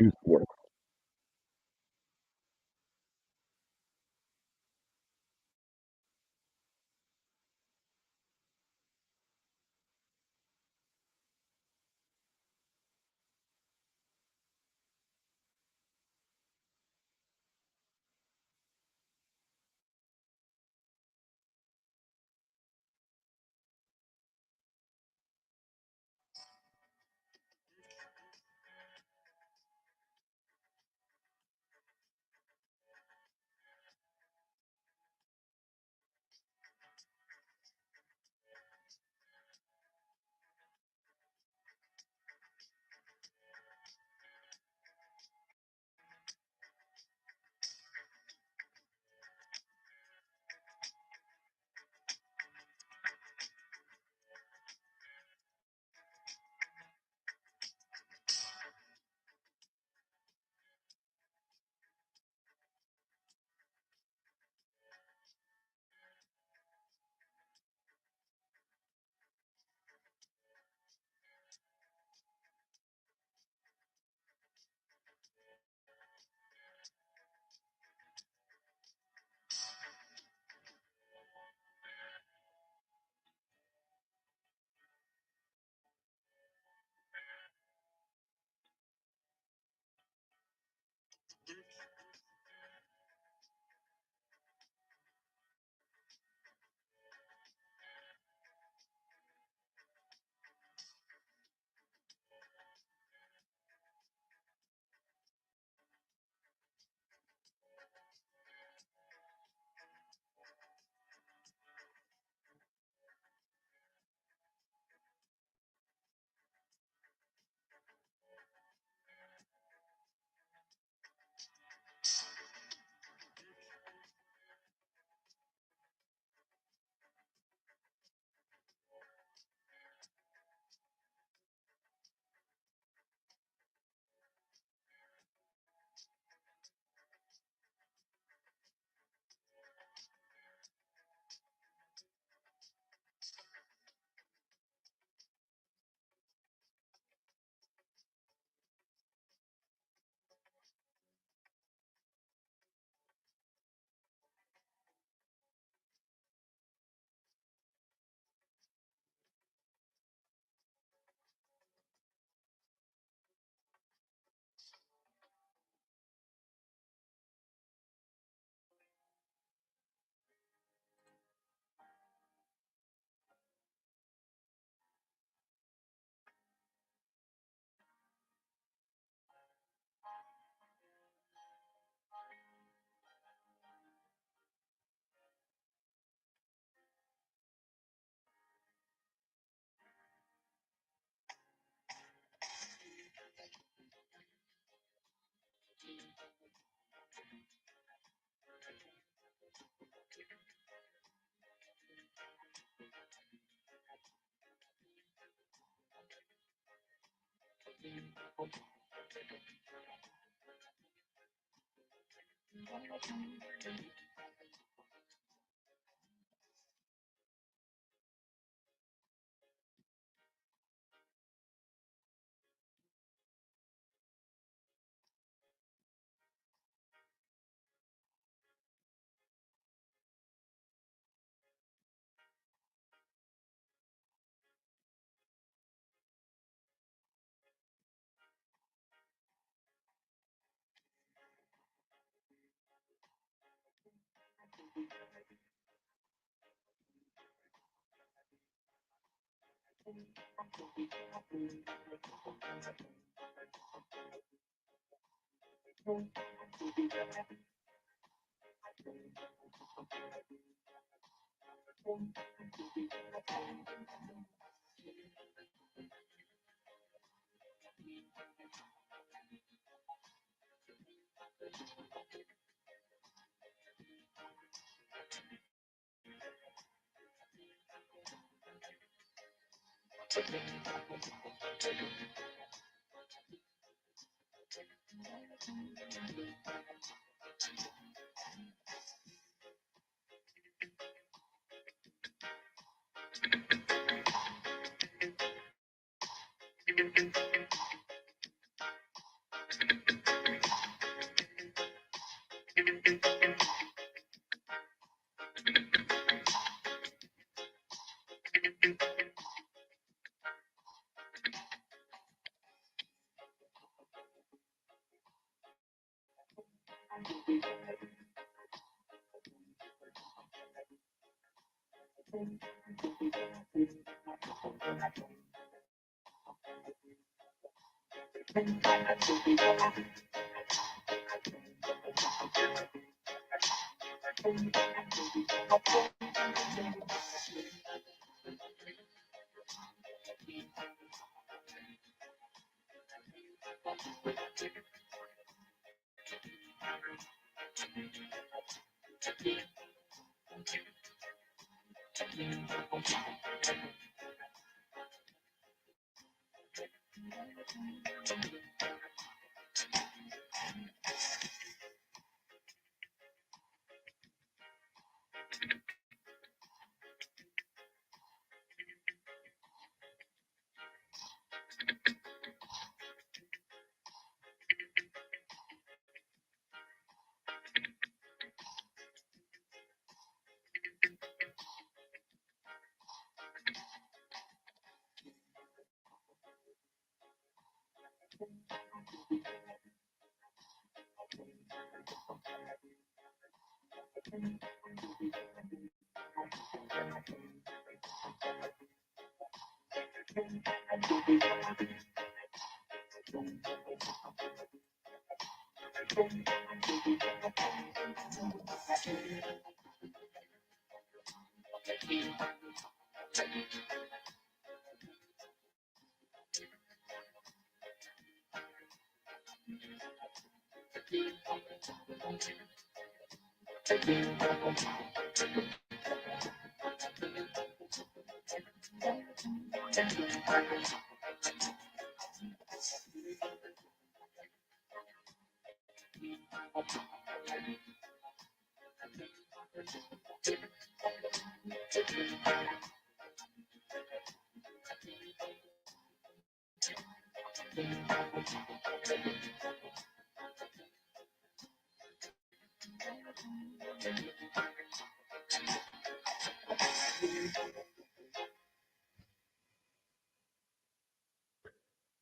youth work.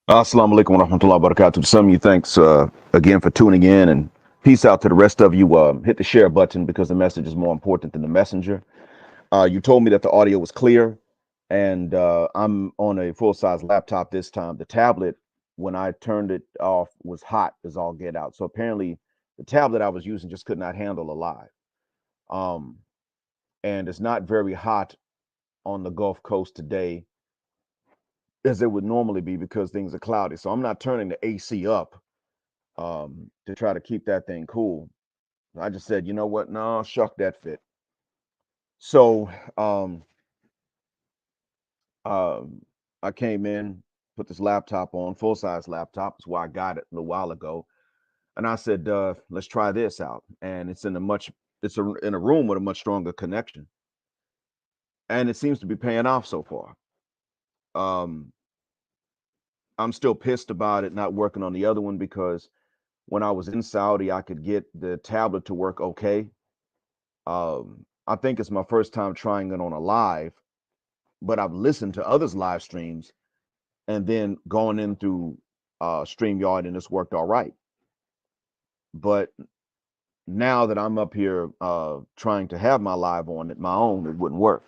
Assalamu alaikum wa rahmatullahi wa barakatuh. To some of you, thanks again for tuning in, and peace out to the rest of you. Hit the share button because the message is more important than the messenger. You told me that the audio was clear, and I'm on a full-size laptop this time. The tablet, when I turned it off, was hot as all get out. So apparently, the tablet I was using just could not handle a live. Um, and it's not very hot on the Gulf Coast today as it would normally be because things are cloudy. So I'm not turning the AC up to try to keep that thing cool. I just said, you know what? No, shuck that fit. So um, um, I came in, put this laptop on, full size laptop. That's why I got it a little while ago. And I said, let's try this out. And in a room with a much stronger connection. And it seems to be paying off so far. Um, I'm still pissed about it not working on the other one because when I was in Saudi, I could get the tablet to work okay. I think it's my first time trying it on a live, but I've listened to others' live streams and then going in through StreamYard and it's worked all right. But now that I'm up here trying to have my live on it, my own, it wouldn't work.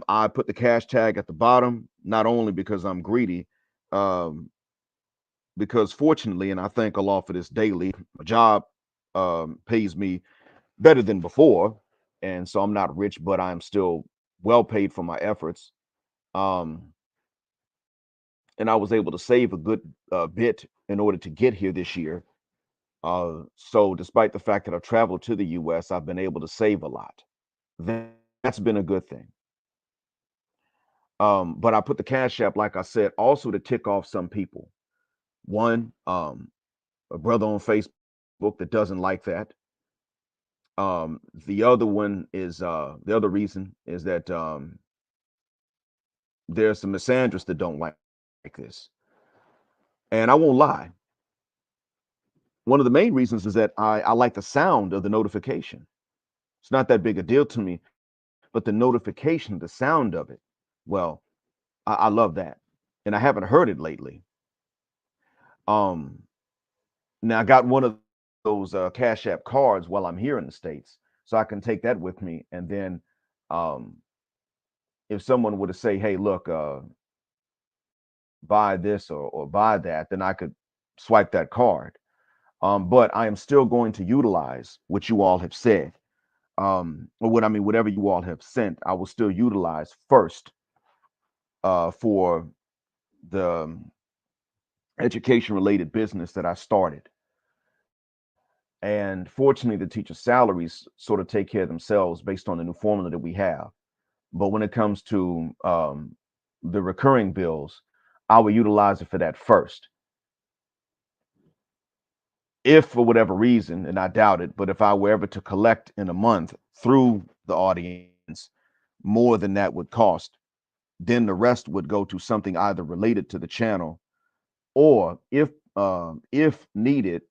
I put the cash tag at the bottom, not only because I'm greedy, um, because fortunately, and I thank Allah for this daily, my job pays me better than before. And so I'm not rich, but I'm still well paid for my efforts. Um, and I was able to save a good bit in order to get here this year. So despite the fact that I've traveled to the US, I've been able to save a lot. That's been a good thing. But I put the Cash App, like I said, also to tick off some people. One, a brother on Facebook that doesn't like that. The other one is the other reason is that there's some misandrists that don't like this. And I won't lie. One of the main reasons is that I like the sound of the notification. It's not that big a deal to me, but the notification, the sound of it, well, I love that. And I haven't heard it lately. Um, Now I got one of those Cash App cards while I'm here in the States, so I can take that with me and then um, if someone were to say, hey, look, buy this or buy that, then I could swipe that card. But I am still going to utilize what you all have said. Or what I mean, whatever you all have sent, I will still utilize first for the education related business that I started. And fortunately, the teacher salaries sort of take care of themselves based on the new formula that we have. But when it comes to the recurring bills, I will utilize it for that first. If for whatever reason, and I doubt it, but if I were ever to collect in a month through the audience more than that would cost, then the rest would go to something either related to the channel, or if needed,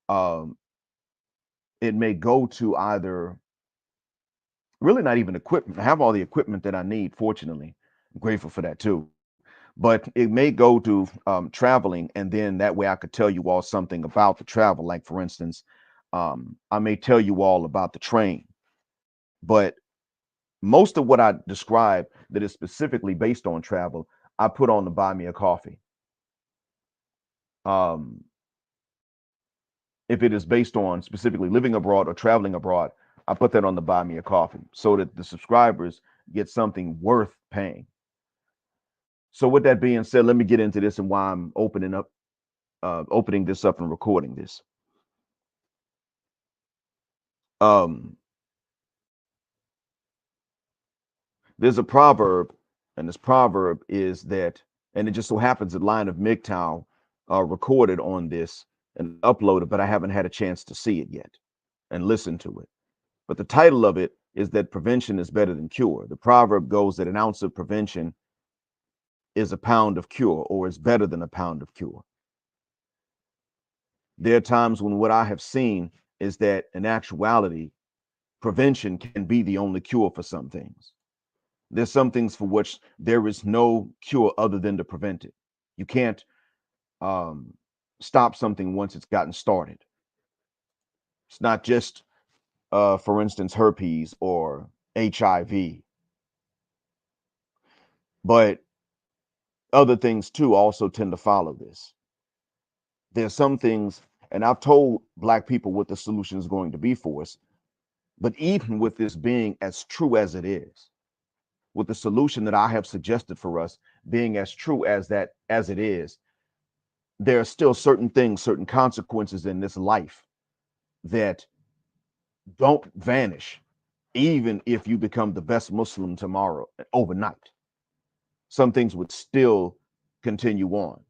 um, it may go to either, really not even equipment. I have all the equipment that I need, fortunately. I'm grateful for that too. But it may go to traveling, and then that way I could tell you all something about the travel. Like, for instance, I may tell you all about the train, but most of what I describe that is specifically based on travel, I put on the buy me a coffee. Um, if it is based on specifically living abroad or traveling abroad, I put that on the buy me a coffee so that the subscribers get something worth paying. So with that being said, let me get into this and why I'm opening this up and recording this. Um, there's a proverb, and this proverb is that, and it just so happens that Lion of MGTOW recorded on this and uploaded, but I haven't had a chance to see it yet and listen to it. But the title of it is that prevention is better than cure. The proverb goes that an ounce of prevention is a pound of cure, or is better than a pound of cure. There are times when what I have seen is that in actuality, prevention can be the only cure for some things. There's some things for which there is no cure other than to prevent it. You can't um, stop something once it's gotten started. It's not just, for instance, herpes or HIV, but other things too also tend to follow this. There's some things, and I've told Black people what the solution is going to be for us, but even with this being as true as it is, with the solution that I have suggested for us being as true as it is, there are still certain things, certain consequences in this life that don't vanish, even if you become the best Muslim tomorrow overnight. Some things would still continue on.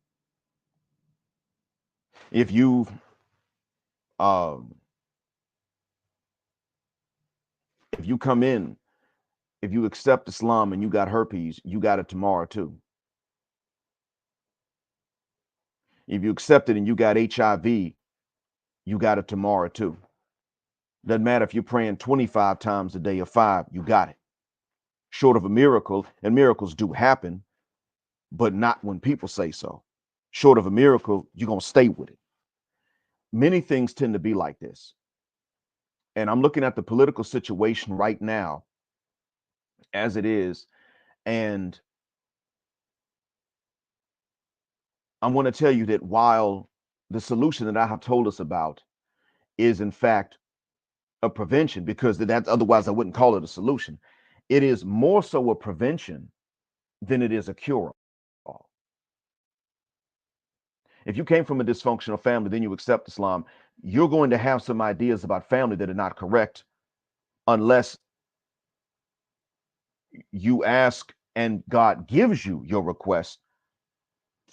If you um, if you come in, if you accept Islam and you got herpes, you got it tomorrow too. If you accept it and you got HIV, you got it tomorrow too. Doesn't matter if you're praying 25 times a day or 5, you got it. Short of a miracle, and miracles do happen, but not when people say so. Short of a miracle, you're going to stay with it. Many things tend to be like this. And I'm looking at the political situation right now as it is. And I want to tell you that while the solution that I have told us about is, in fact, a prevention, because that otherwise I wouldn't call it a solution, it is more so a prevention than it is a cure all. If you came from a dysfunctional family, then you accept Islam, you're going to have some ideas about family that are not correct unless you ask and God gives you your request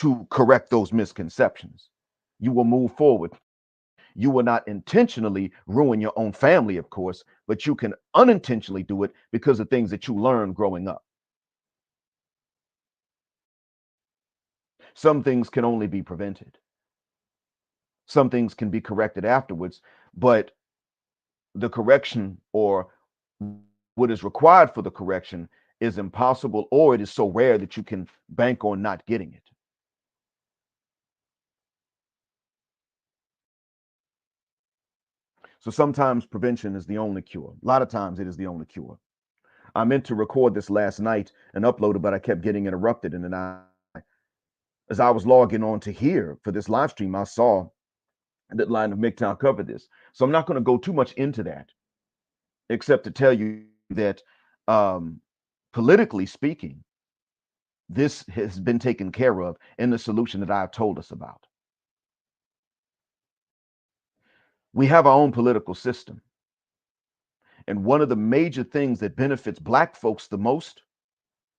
to correct those misconceptions. You will move forward. You will not intentionally ruin your own family, of course, but you can unintentionally do it because of things that you learned growing up. Some things can only be prevented. Some things can be corrected afterwards, but the correction or what is required for the correction is impossible, or it is so rare that you can bank on not getting it. So sometimes prevention is the only cure. A lot of times it is the only cure. I meant to record this last night and upload it, but I kept getting interrupted. And then as I was logging on to here for this live stream, I saw that Line of MGTOW covered this. So I'm not going to go too much into that, except to tell you that politically speaking, this has been taken care of in the solution that I've told us about. We have our own political system. And one of the major things that benefits Black folks the most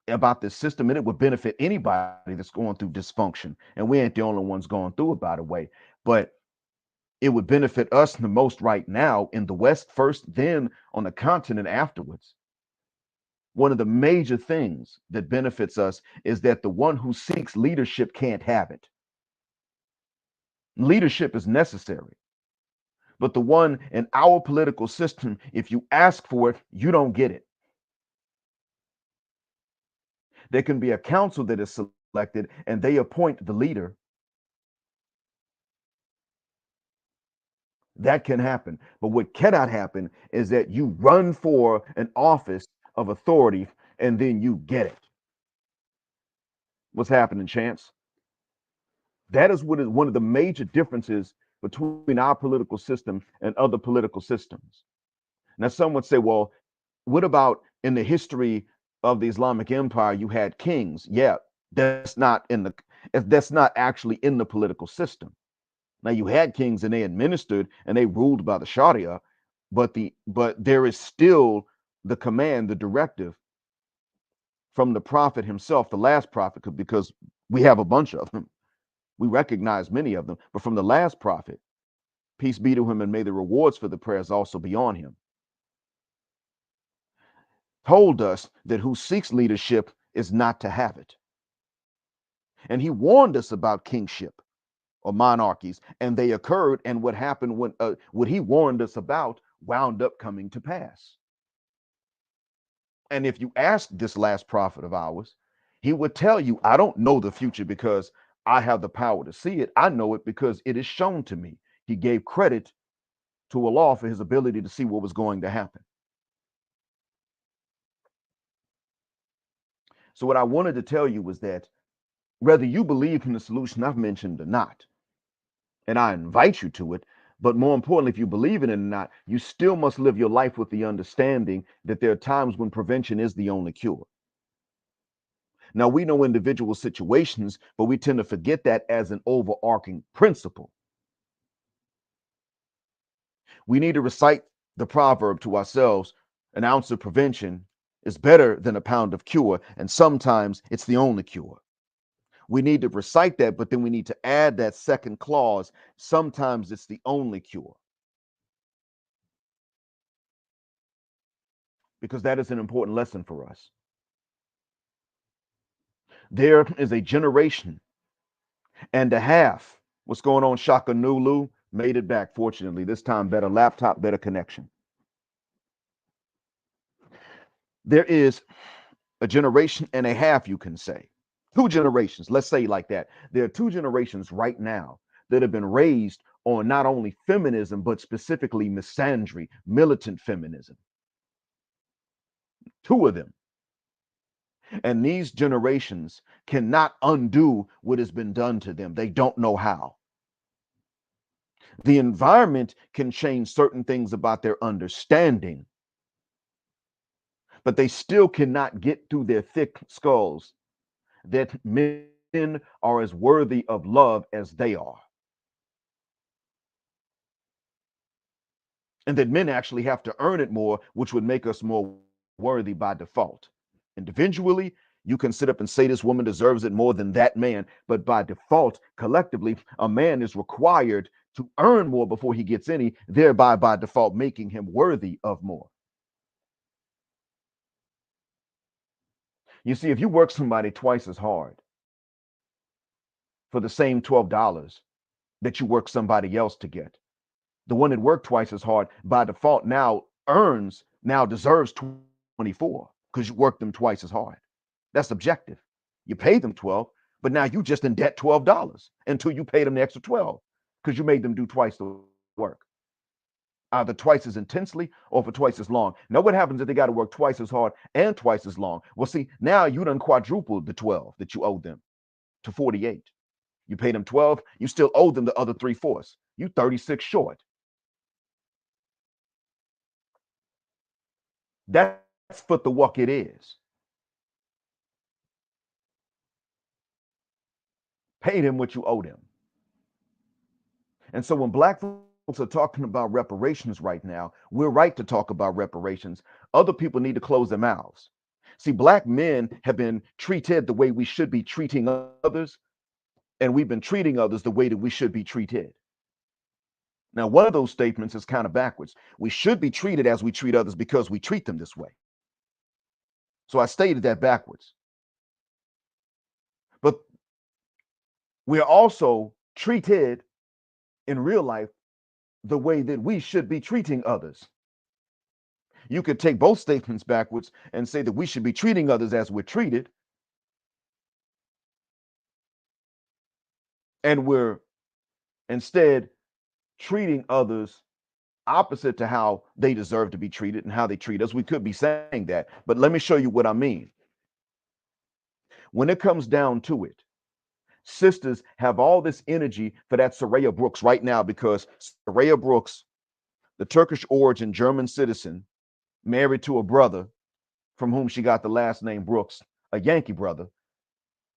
about this system, and it would benefit anybody that's going through dysfunction, and we ain't the only ones going through it, by the way, but it would benefit us the most right now in the West first, then on the continent afterwards. One of the major things that benefits us is that the one who seeks leadership can't have it. Leadership is necessary. But the one in our political system, if you ask for it, you don't get it. There can be a council that is selected and they appoint the leader. That can happen. But what cannot happen is that you run for an office of authority and then you get it. What's happening, Chance? That is what is one of the major differences between our political system and other political systems. Now, some would say, well, what about in the history of the Islamic Empire? You had kings. Yeah, that's not actually in the political system. Now you had kings and they administered and they ruled by the Sharia, but there is still the command, the directive from the prophet himself, the last prophet, because we have a bunch of them. We recognize many of them, but from the last prophet, peace be to him, and may the rewards for the prayers also be on him, told us that who seeks leadership is not to have it. And he warned us about kingship or monarchies, and they occurred. And what happened when what he warned us about wound up coming to pass. And if you ask this last prophet of ours, he would tell you, I don't know the future because I have the power to see it. I know it because it is shown to me. He gave credit to Allah for his ability to see what was going to happen. So what I wanted to tell you was that whether you believe in the solution I've mentioned or not, and I invite you to it, but more importantly, if you believe in it or not, you still must live your life with the understanding that there are times when prevention is the only cure. Now, we know individual situations, but we tend to forget that as an overarching principle. We need to recite the proverb to ourselves: an ounce of prevention is better than a pound of cure, and sometimes it's the only cure. We need to recite that, but then we need to add that second clause: sometimes it's the only cure. Because that is an important lesson for us. There is a generation and a half. What's going on, Shaka Nulu? Made it back, fortunately. This time, better laptop, better connection. There is a generation and a half, you can say. Two generations, let's say like that. There are two generations right now that have been raised on not only feminism, but specifically misandry, militant feminism. Two of them. And these generations cannot undo what has been done to them. They don't know how. The environment can change certain things about their understanding, but they still cannot get through their thick skulls that men are as worthy of love as they are. And that men actually have to earn it more, which would make us more worthy by default. Individually, you can sit up and say this woman deserves it more than that man, but by default, collectively, a man is required to earn more before he gets any, thereby by default making him worthy of more. You see, if you work somebody twice as hard for the same $12 that you work somebody else to get, the one that worked twice as hard by default now deserves 24 because you worked them twice as hard. That's objective. You paid them 12, but now you just in debt $12 until you pay them the extra 12 because you made them do twice the work. either twice as intensely or for twice as long. Now, what happens if they got to work twice as hard and twice as long? Well, see, now you done quadrupled the 12 that you owed them to 48. You paid them 12, you still owe them the other 3/4. You 36 short. That's what the walk it is. Pay them what you owe them. And so when black folks are talking about reparations right now, we're right to talk about reparations. Other people need to close their mouths. See, black men have been treated the way we should be treating others, and we've been treating others the way that we should be treated. Now, one of those statements is kind of backwards. We should be treated as we treat others because we treat them this way. So I stated that backwards. But we are also treated in real life the way that we should be treating others. You could take both statements backwards and say that we should be treating others as we're treated, and we're instead treating others opposite to how they deserve to be treated and how they treat us. We could be saying that, but let me show you what I mean. When it comes down to it, sisters have all this energy for that Soraya Brooks right now because Soraya Brooks, the Turkish origin German citizen, married to a brother from whom she got the last name Brooks, a Yankee brother.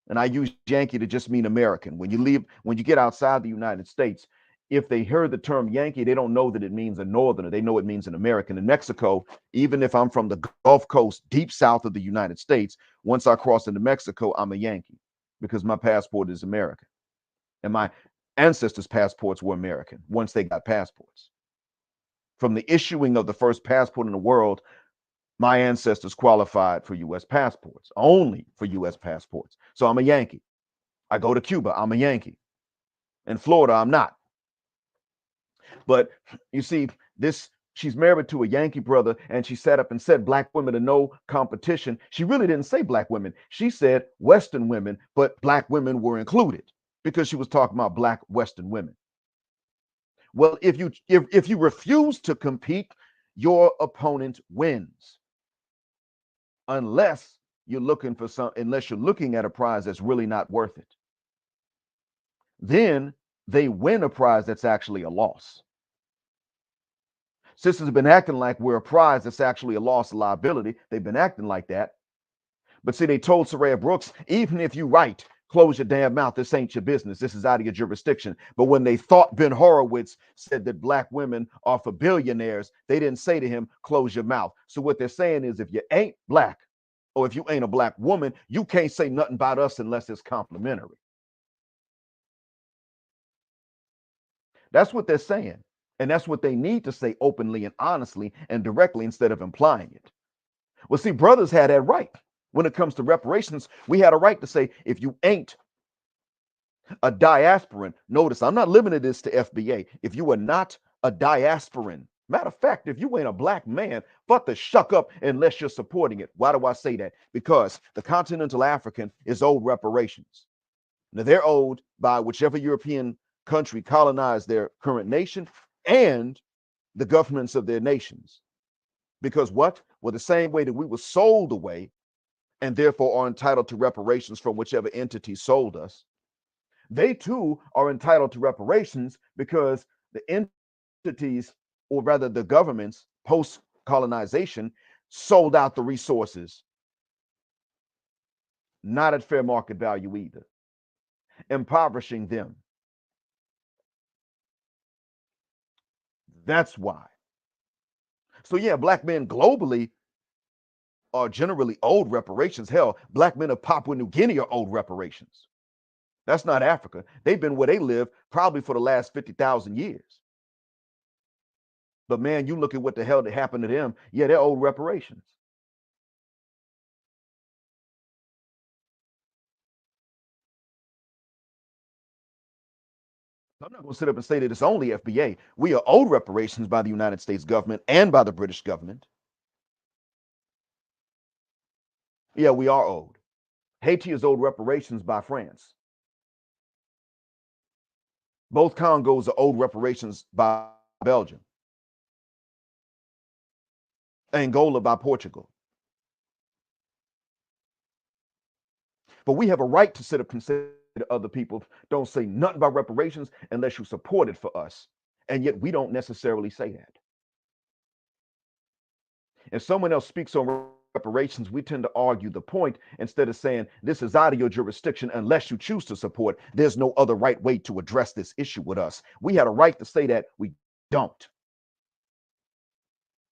And I use Yankee to just mean American. When you get outside the United States, if they heard the term Yankee, they don't know that it means a northerner. They know it means an American. In Mexico, even if I'm from the Gulf Coast, deep south of the United States, once I cross into Mexico, I'm a Yankee because my passport is American. And my ancestors' passports were American once they got passports. From the issuing of the first passport in the world, my ancestors qualified for US passports, only for US passports. So I'm a Yankee. I go to Cuba, I'm a Yankee. In Florida, I'm not. But you see, she's married to a Yankee brother, and she sat up and said black women are no competition. She really didn't say black women. She said Western women, but black women were included because she was talking about black Western women. Well, if you refuse to compete, your opponent wins. Unless you're looking at a prize that's really not worth it. Then they win a prize that's actually a loss. Sisters have been acting like we're a prize that's actually a loss, a liability. They've been acting like that. But see, they told Soraya Brooks, even if you right, close your damn mouth. This ain't your business. This is out of your jurisdiction. But when they thought Ben Horowitz said that black women are for billionaires, they didn't say to him, close your mouth. So what they're saying is if you ain't black, or if you ain't a black woman, you can't say nothing about us unless it's complimentary. That's what they're saying. And that's what they need to say openly and honestly and directly instead of implying it. Well, see, brothers had that right. When it comes to reparations, we had a right to say, if you ain't a diasporan, notice I'm not limiting this to FBA. If you are not a diasporan, matter of fact, if you ain't a black man, but the shuck up unless you're supporting it. Why do I say that? Because the continental African is owed reparations. Now they're owed by whichever European country colonized their current nation and the governments of their nations. Because what? Well, the same way that we were sold away and therefore are entitled to reparations from whichever entity sold us, they too are entitled to reparations because the entities, or rather the governments post colonization, sold out the resources, not at fair market value either, impoverishing them. That's why. So yeah, black men globally are generally owed reparations. Hell, black men of Papua New Guinea are owed reparations. That's not Africa. They've been where they live probably for the last 50,000 years. But man, you look at what the hell that happened to them. Yeah, they're owed reparations. I'm not going to sit up and say that it's only FBA. We are owed reparations by the United States government and by the British government. Yeah, we are owed. Haiti is owed reparations by France. Both Congos are owed reparations by Belgium. Angola by Portugal. But we have a right to sit up and say to other people, don't say nothing about reparations unless you support it for us. And yet we don't necessarily say that. If someone else speaks on reparations, we tend to argue the point instead of saying this is out of your jurisdiction unless you choose to support. There's no other right way to address this issue with us. We had a right to say that. We don't.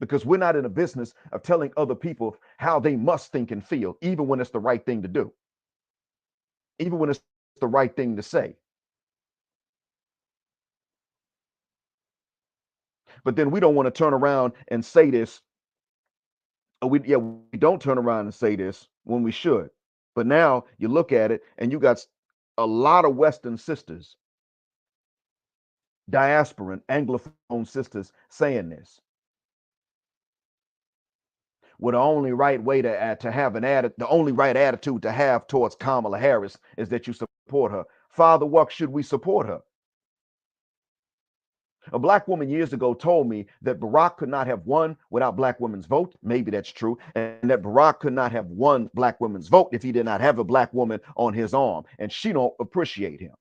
Because we're not in a business of telling other people how they must think and feel, even when it's the right thing to do, even when it's the right thing to say. But then we don't want to turn around and say this. We don't turn around and say this when we should. But now you look at it and you got a lot of Western sisters, diasporan, Anglophone sisters saying this. Well, the only right way to have the only right attitude to have towards Kamala Harris is that you support her. Father, what should we support her? A black woman years ago told me that Barack could not have won without black women's vote. Maybe that's true. And that Barack could not have won black women's vote if he did not have a black woman on his arm. And she don't appreciate him.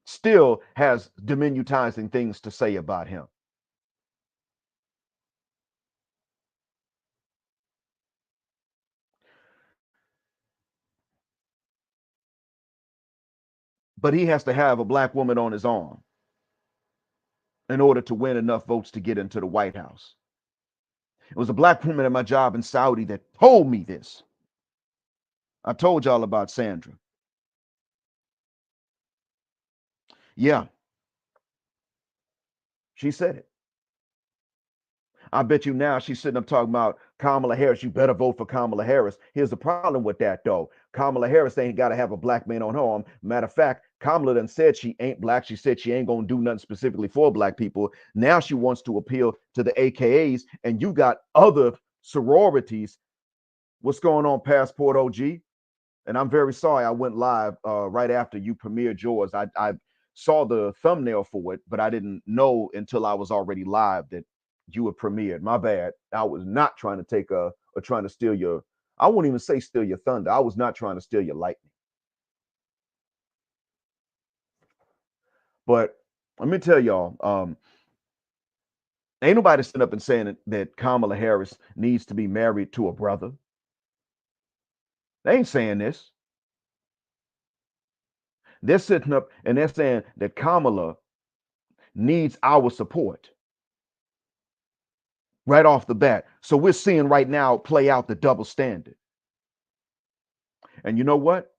Still has diminutizing things to say about him. But he has to have a black woman on his arm in order to win enough votes to get into the White House. It was a black woman at my job in Saudi that told me this. I told y'all about Sandra. Yeah, she said it. I bet you now she's sitting up talking about Kamala Harris. You better vote for Kamala Harris. Here's the problem with that, though. Kamala Harris ain't got to have a black man on her arm. Matter of fact, Kamala done said she ain't black. She said she ain't going to do nothing specifically for black people. Now she wants to appeal to the AKAs, and you got other sororities. What's going on, Passport OG? And I'm very sorry I went live right after you premiered yours. I saw the thumbnail for it, but I didn't know until I was already live that you had premiered. My bad. I was not trying to take or trying to steal your. I won't even say steal your thunder. I was not trying to steal your lightning. But let me tell y'all, ain't nobody sitting up and saying that Kamala Harris needs to be married to a brother. They ain't saying this. They're sitting up and they're saying that Kamala needs our support right off the bat. So we're seeing right now play out the double standard. And you know what?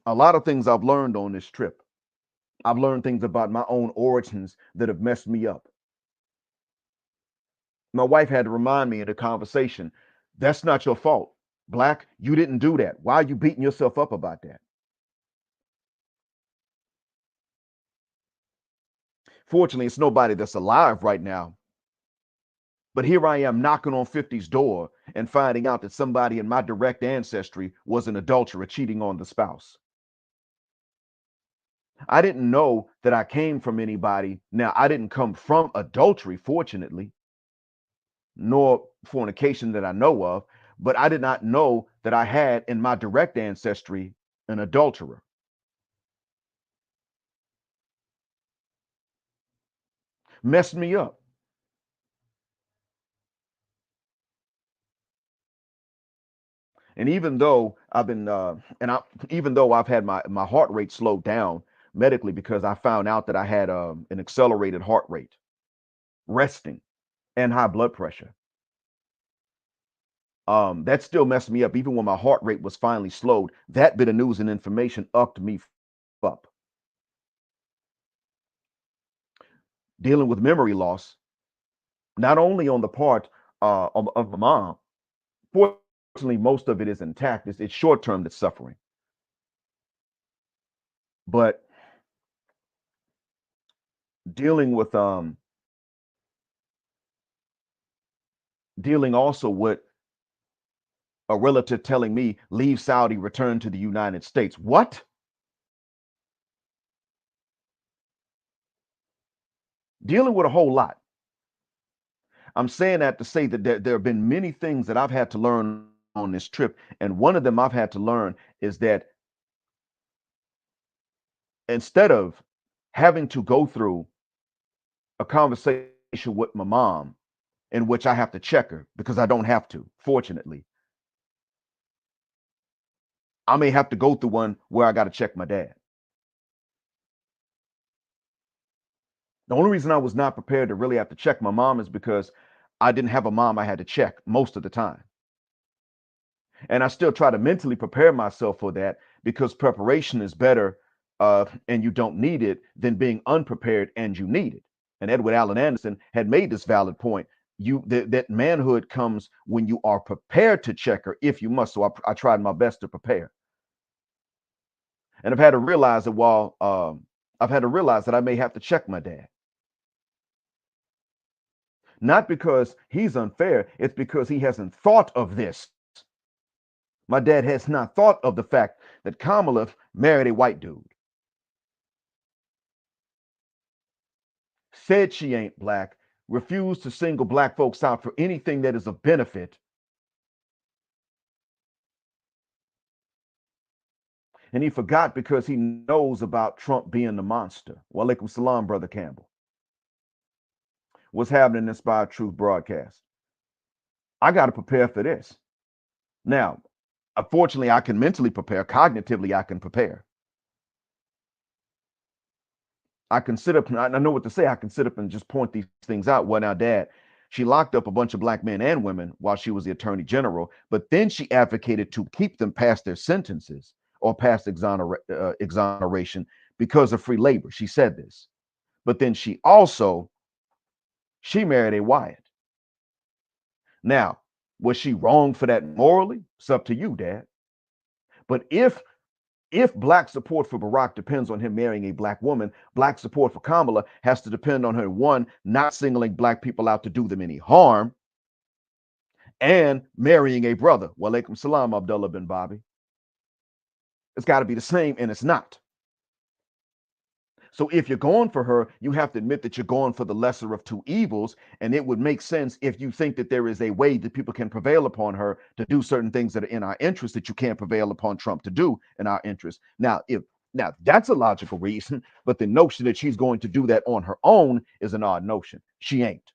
A lot of things I've learned on this trip. I've learned things about my own origins that have messed me up. My wife had to remind me in the conversation, that's not your fault. Black, you didn't do that. Why are you beating yourself up about that? Fortunately, it's nobody that's alive right now. But here I am knocking on 50's door and finding out that somebody in my direct ancestry was an adulterer cheating on the spouse. I didn't know that I came from anybody. Now, I didn't come from adultery, fortunately, nor fornication that I know of, but I did not know that I had in my direct ancestry an adulterer. Messed me up. And even though I've been, even though I've had my heart rate slowed down medically because I found out that I had an accelerated heart rate, resting, and high blood pressure. That still messed me up. Even when my heart rate was finally slowed, that bit of news and information upped me up. Dealing with memory loss, not only on the part of my mom. Fortunately, most of it is intact. It's short term that's suffering, but dealing with dealing also with a relative telling me leave Saudi, return to the United States. What? dealing with a whole lot. I'm saying that to say that there have been many things that I've had to learn on this trip. And one of them I've had to learn is that instead of having to go through a conversation with my mom in which I have to check her because I don't have to, fortunately, I may have to go through one where I got to check my dad. The only reason I was not prepared to really have to check my mom is because I didn't have a mom I had to check most of the time. And I still try to mentally prepare myself for that because preparation is better and you don't need it than being unprepared and you need it. And Edward Allen Anderson had made this valid point. That manhood comes when you are prepared to check her if you must. So I tried my best to prepare. And I've had to realize that I've had to realize that I may have to check my dad. Not because he's unfair, it's because he hasn't thought of this. My dad has not thought of the fact that Kamala married a white dude. Said she ain't black, refused to single black folks out for anything that is of benefit. And he forgot because he knows about Trump being the monster. Walaikum salam, Brother Campbell. What's happening in Inspired Truth broadcast? I got to prepare for this. Now, unfortunately, I can mentally prepare. Cognitively, I can prepare. I can sit up and I know what to say. I can sit up and just point these things out. Well, now, Dad, she locked up a bunch of black men and women while she was the attorney general, but then she advocated to keep them past their sentences or past exoneration because of free labor. She said this, but then she married a Wyatt. Now, was she wrong for that morally? It's up to you, Dad. But if black support for Barack depends on him marrying a black woman, black support for Kamala has to depend on her, one, not singling black people out to do them any harm, and marrying a brother. Walaikum salam, Abdullah bin Bobby. It's got to be the same, and it's not. So if you're going for her, you have to admit that you're going for the lesser of two evils. And it would make sense if you think that there is a way that people can prevail upon her to do certain things that are in our interest that you can't prevail upon Trump to do in our interest. Now, that's a logical reason, but the notion that she's going to do that on her own is an odd notion. She ain't.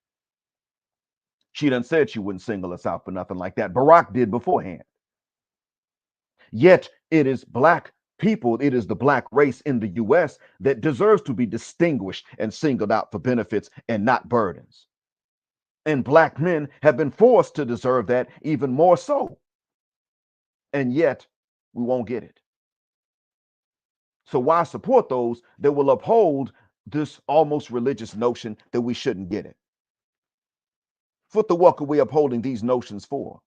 She done said she wouldn't single us out for nothing like that. Barack did beforehand. Yet it is black people, it is the black race in the US that deserves to be distinguished and singled out for benefits and not burdens. And black men have been forced to deserve that even more so. And yet we won't get it. So why support those that will uphold this almost religious notion that we shouldn't get it? What the walk are we upholding these notions for?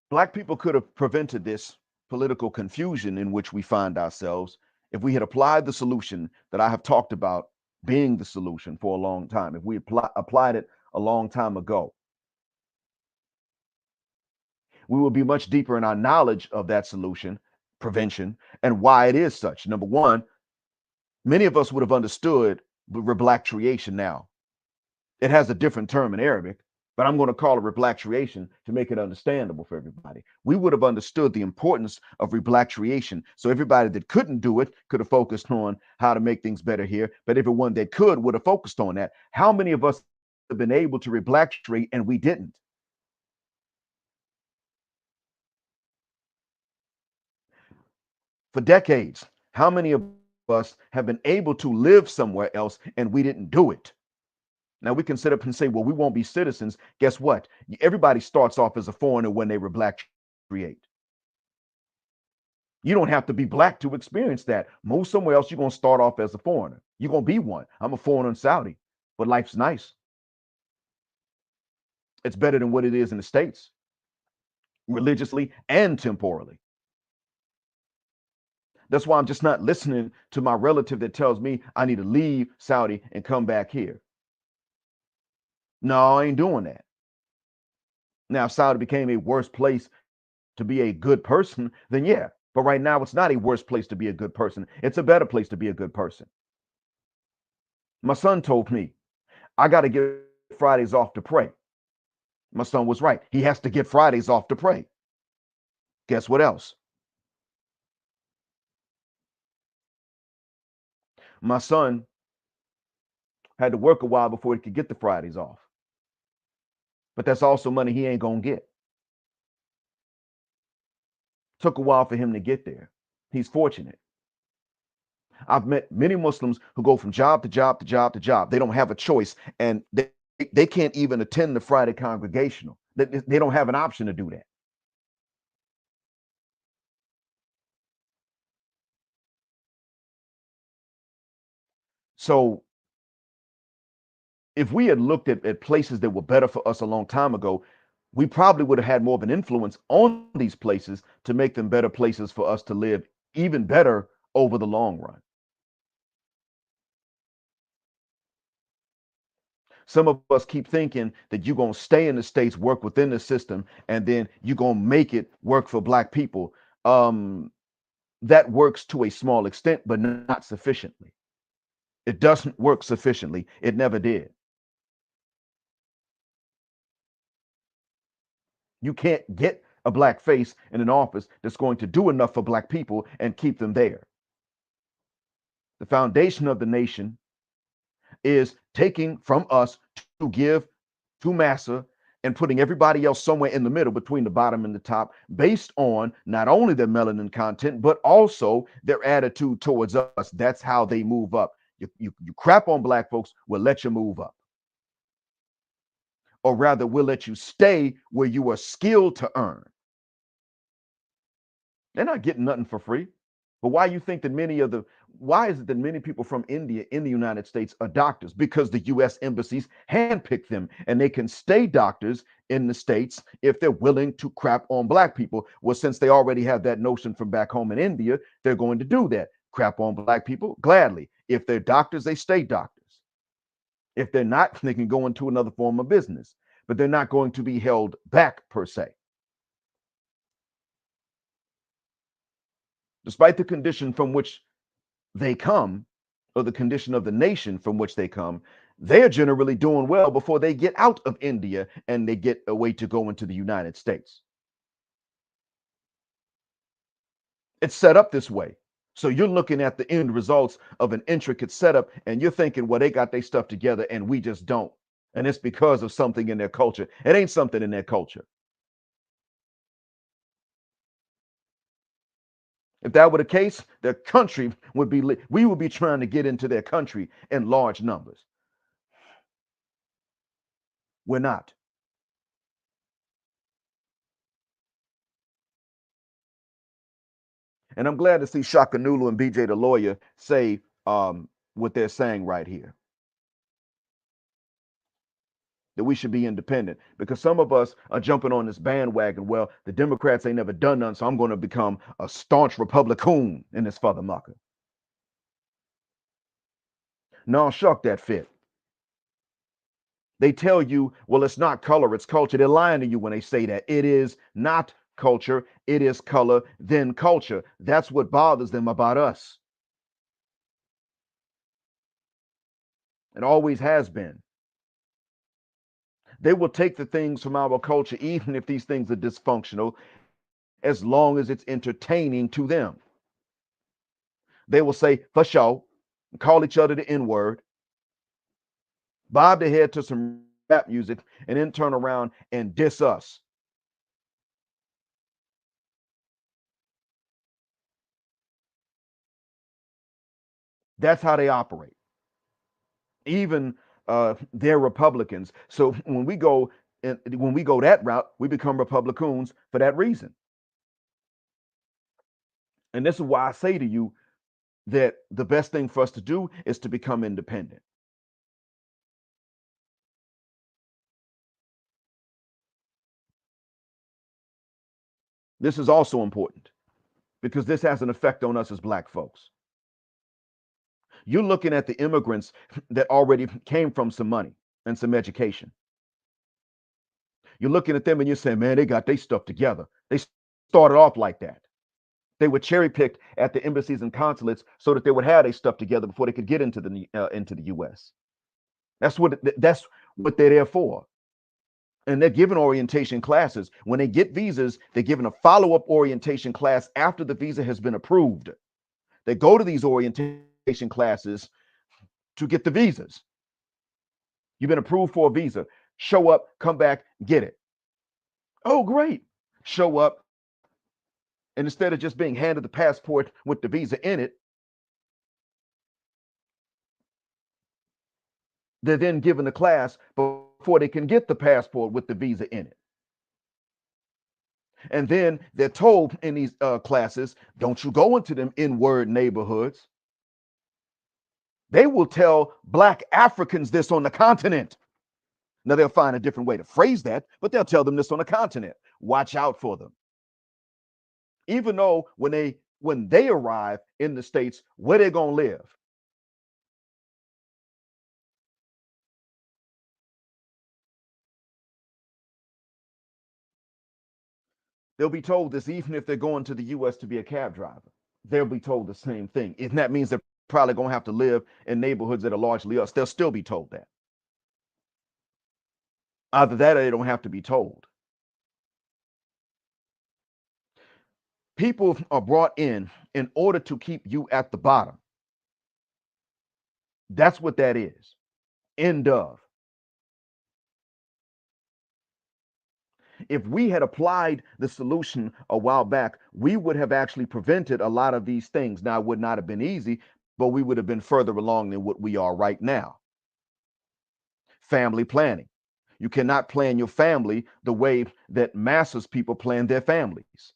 Black people could have prevented this political confusion in which we find ourselves if we had applied the solution that I have talked about being the solution for a long time. If we applied it a long time ago, we will be much deeper in our knowledge of that solution, prevention, and why it is such. Number one, many of us would have understood repatriation now. It has a different term in Arabic, but I'm going to call it repatriation to make it understandable for everybody. We would have understood the importance of repatriation. So everybody that couldn't do it could have focused on how to make things better here. But everyone that could would have focused on that. How many of us have been able to repatriate and we didn't? For decades, how many of us have been able to live somewhere else and we didn't do it? Now we can sit up and say, well, we won't be citizens. Guess what? Everybody starts off as a foreigner when they repatriate. You don't have to be black to experience that. Move somewhere else, you're going to start off as a foreigner. You're going to be one. I'm a foreigner in Saudi, but life's nice. It's better than what it is in the States, religiously and temporally. That's why I'm just not listening to my relative that tells me I need to leave Saudi and come back here. No, I ain't doing that. Now, if Saudi became a worse place to be a good person, then yeah, But right now, it's not a worse place to be a good person. It's a better place to be a good person. My son told me, I got to get Fridays off to pray. My son was right. He has to get Fridays off to pray. Guess what else? My son had to work a while before he could get the Fridays off. But that's also money he ain't going to get. Took a while for him to get there. He's fortunate. I've met many Muslims who go from job to job to job to job. They don't have a choice, and they can't even attend the Friday congregational. They don't have an option to do that. So if we had looked at places that were better for us a long time ago, we probably would have had more of an influence on these places to make them better places for us to live even better over the long run. Some of us keep thinking that you're going to stay in the States, work within the system, and then you're going to make it work for Black people. Um, that works to a small extent, but not sufficiently. It doesn't work sufficiently. It never did. You can't get a Black face in an office that's going to do enough for Black people and keep them there. The foundation of the nation is taking from us to give to massa and putting everybody else somewhere in the middle between the bottom and the top based on not only their melanin content, but also their attitude towards us. That's how they move up. You crap on Black folks, we'll let you move up. Or rather, we'll let you stay where you are skilled to earn. They're not getting nothing for free. But why is it that many people from India in the United States are doctors? Because the US embassies handpick them and they can stay doctors in the States if they're willing to crap on Black people. Well, since they already have that notion from back home in India, they're going to do that. Crap on Black people gladly. If they're doctors, they stay doctors. If they're not, they can go into another form of business, but they're not going to be held back per se. Despite the condition from which they come, or the condition of the nation from which they come, they're generally doing well before they get out of India and they get a way to go into the United States. It's set up this way. So you're looking at the end results of an intricate setup and you're thinking, well, they got their stuff together and we just don't. And it's because of something in their culture. It ain't something in their culture. If that were the case, their country would be we would be trying to get into their country in large numbers. We're not. And I'm glad to see Shaka Nulu and BJ the lawyer say what they're saying right here, that we should be independent, because some of us are jumping on this bandwagon. Well, the Democrats ain't never done none, so I'm going to become a staunch Republican in this father mucker. No, shuck that fit. They tell you, well, it's not color, it's culture. They're lying to you when they say that. It is not culture, it is color, then culture. That's what bothers them about us. It always has been. They will take the things from our culture, even if these things are dysfunctional, as long as it's entertaining to them. They will say, for sure, call each other the N word, bob their head to some rap music, and then turn around and diss us. That's how they operate. Even they're Republicans. So when we go that route, we become Republicans for that reason. And this is why I say to you that the best thing for us to do is to become independent. This is also important because this has an effect on us as Black folks. You're looking at the immigrants that already came from some money and some education. You're looking at them and you're saying, man, they got their stuff together. They started off like that. They were cherry picked at the embassies and consulates so that they would have their stuff together before they could get into the U.S. That's what they're there for. And they're given orientation classes. When they get visas, they're given a follow-up orientation class after the visa has been approved. They go to these orientation classes to get the visas. You've been approved for a visa. Show up, come back, get it. Oh, great. Show up, and instead of just being handed the passport with the visa in it, they're then given the class before they can get the passport with the visa in it. And then they're told in these classes, don't you go into them N-word neighborhoods. They will tell Black Africans this on the continent. Now, they'll find a different way to phrase that, but they'll tell them this on the continent. Watch out for them. Even though when they arrive in the States, where they're going to live. They'll be told this even if they're going to the U.S. to be a cab driver. They'll be told the same thing. And that means they're probably going to have to live in neighborhoods that are largely us. They'll still be told that. Either that or they don't have to be told. People are brought in order to keep you at the bottom. That's what that is. End of. If we had applied the solution a while back, we would have actually prevented a lot of these things. Now, it would not have been easy, but we would have been further along than what we are right now. Family planning. You cannot plan your family the way that masses people plan their families.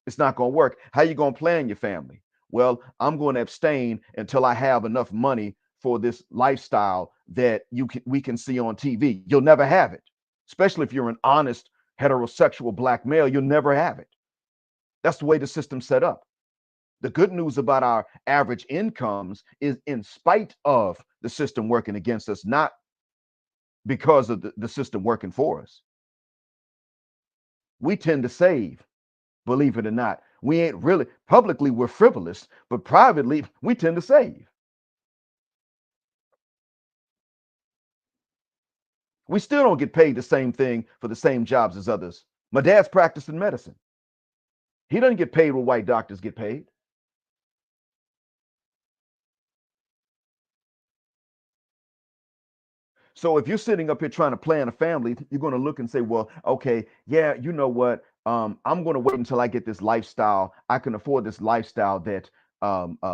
It's not going to work. How you going to plan your family? Well, I'm going to abstain until I have enough money for this lifestyle that we can see on TV. You'll never have it, especially if you're an honest heterosexual Black male. You'll never have it. That's the way the system's set up. The good news about our average incomes is in spite of the system working against us, not because of the system working for us. We tend to save, believe it or not. We ain't really, publicly, we're frivolous, but privately, we tend to save. We still don't get paid the same thing for the same jobs as others. My dad's practicing medicine. He doesn't get paid what white doctors get paid. So if you're sitting up here trying to plan a family, you're going to look and say, well, okay, yeah, you know what? I'm going to wait until I get this lifestyle. I can afford this lifestyle that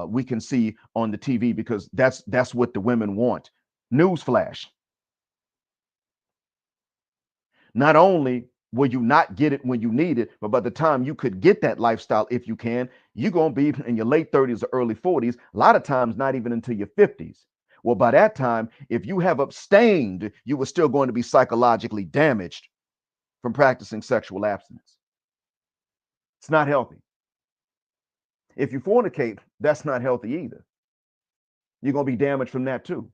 we can see on the TV because that's what the women want. Newsflash. Not only will you not get it when you need it, but by the time you could get that lifestyle, if you can, you're going to be in your late 30s or early 40s, a lot of times not even into your 50s. Well, by that time, if you have abstained, you were still going to be psychologically damaged from practicing sexual abstinence. It's not healthy. If you fornicate, that's not healthy either. You're going to be damaged from that too.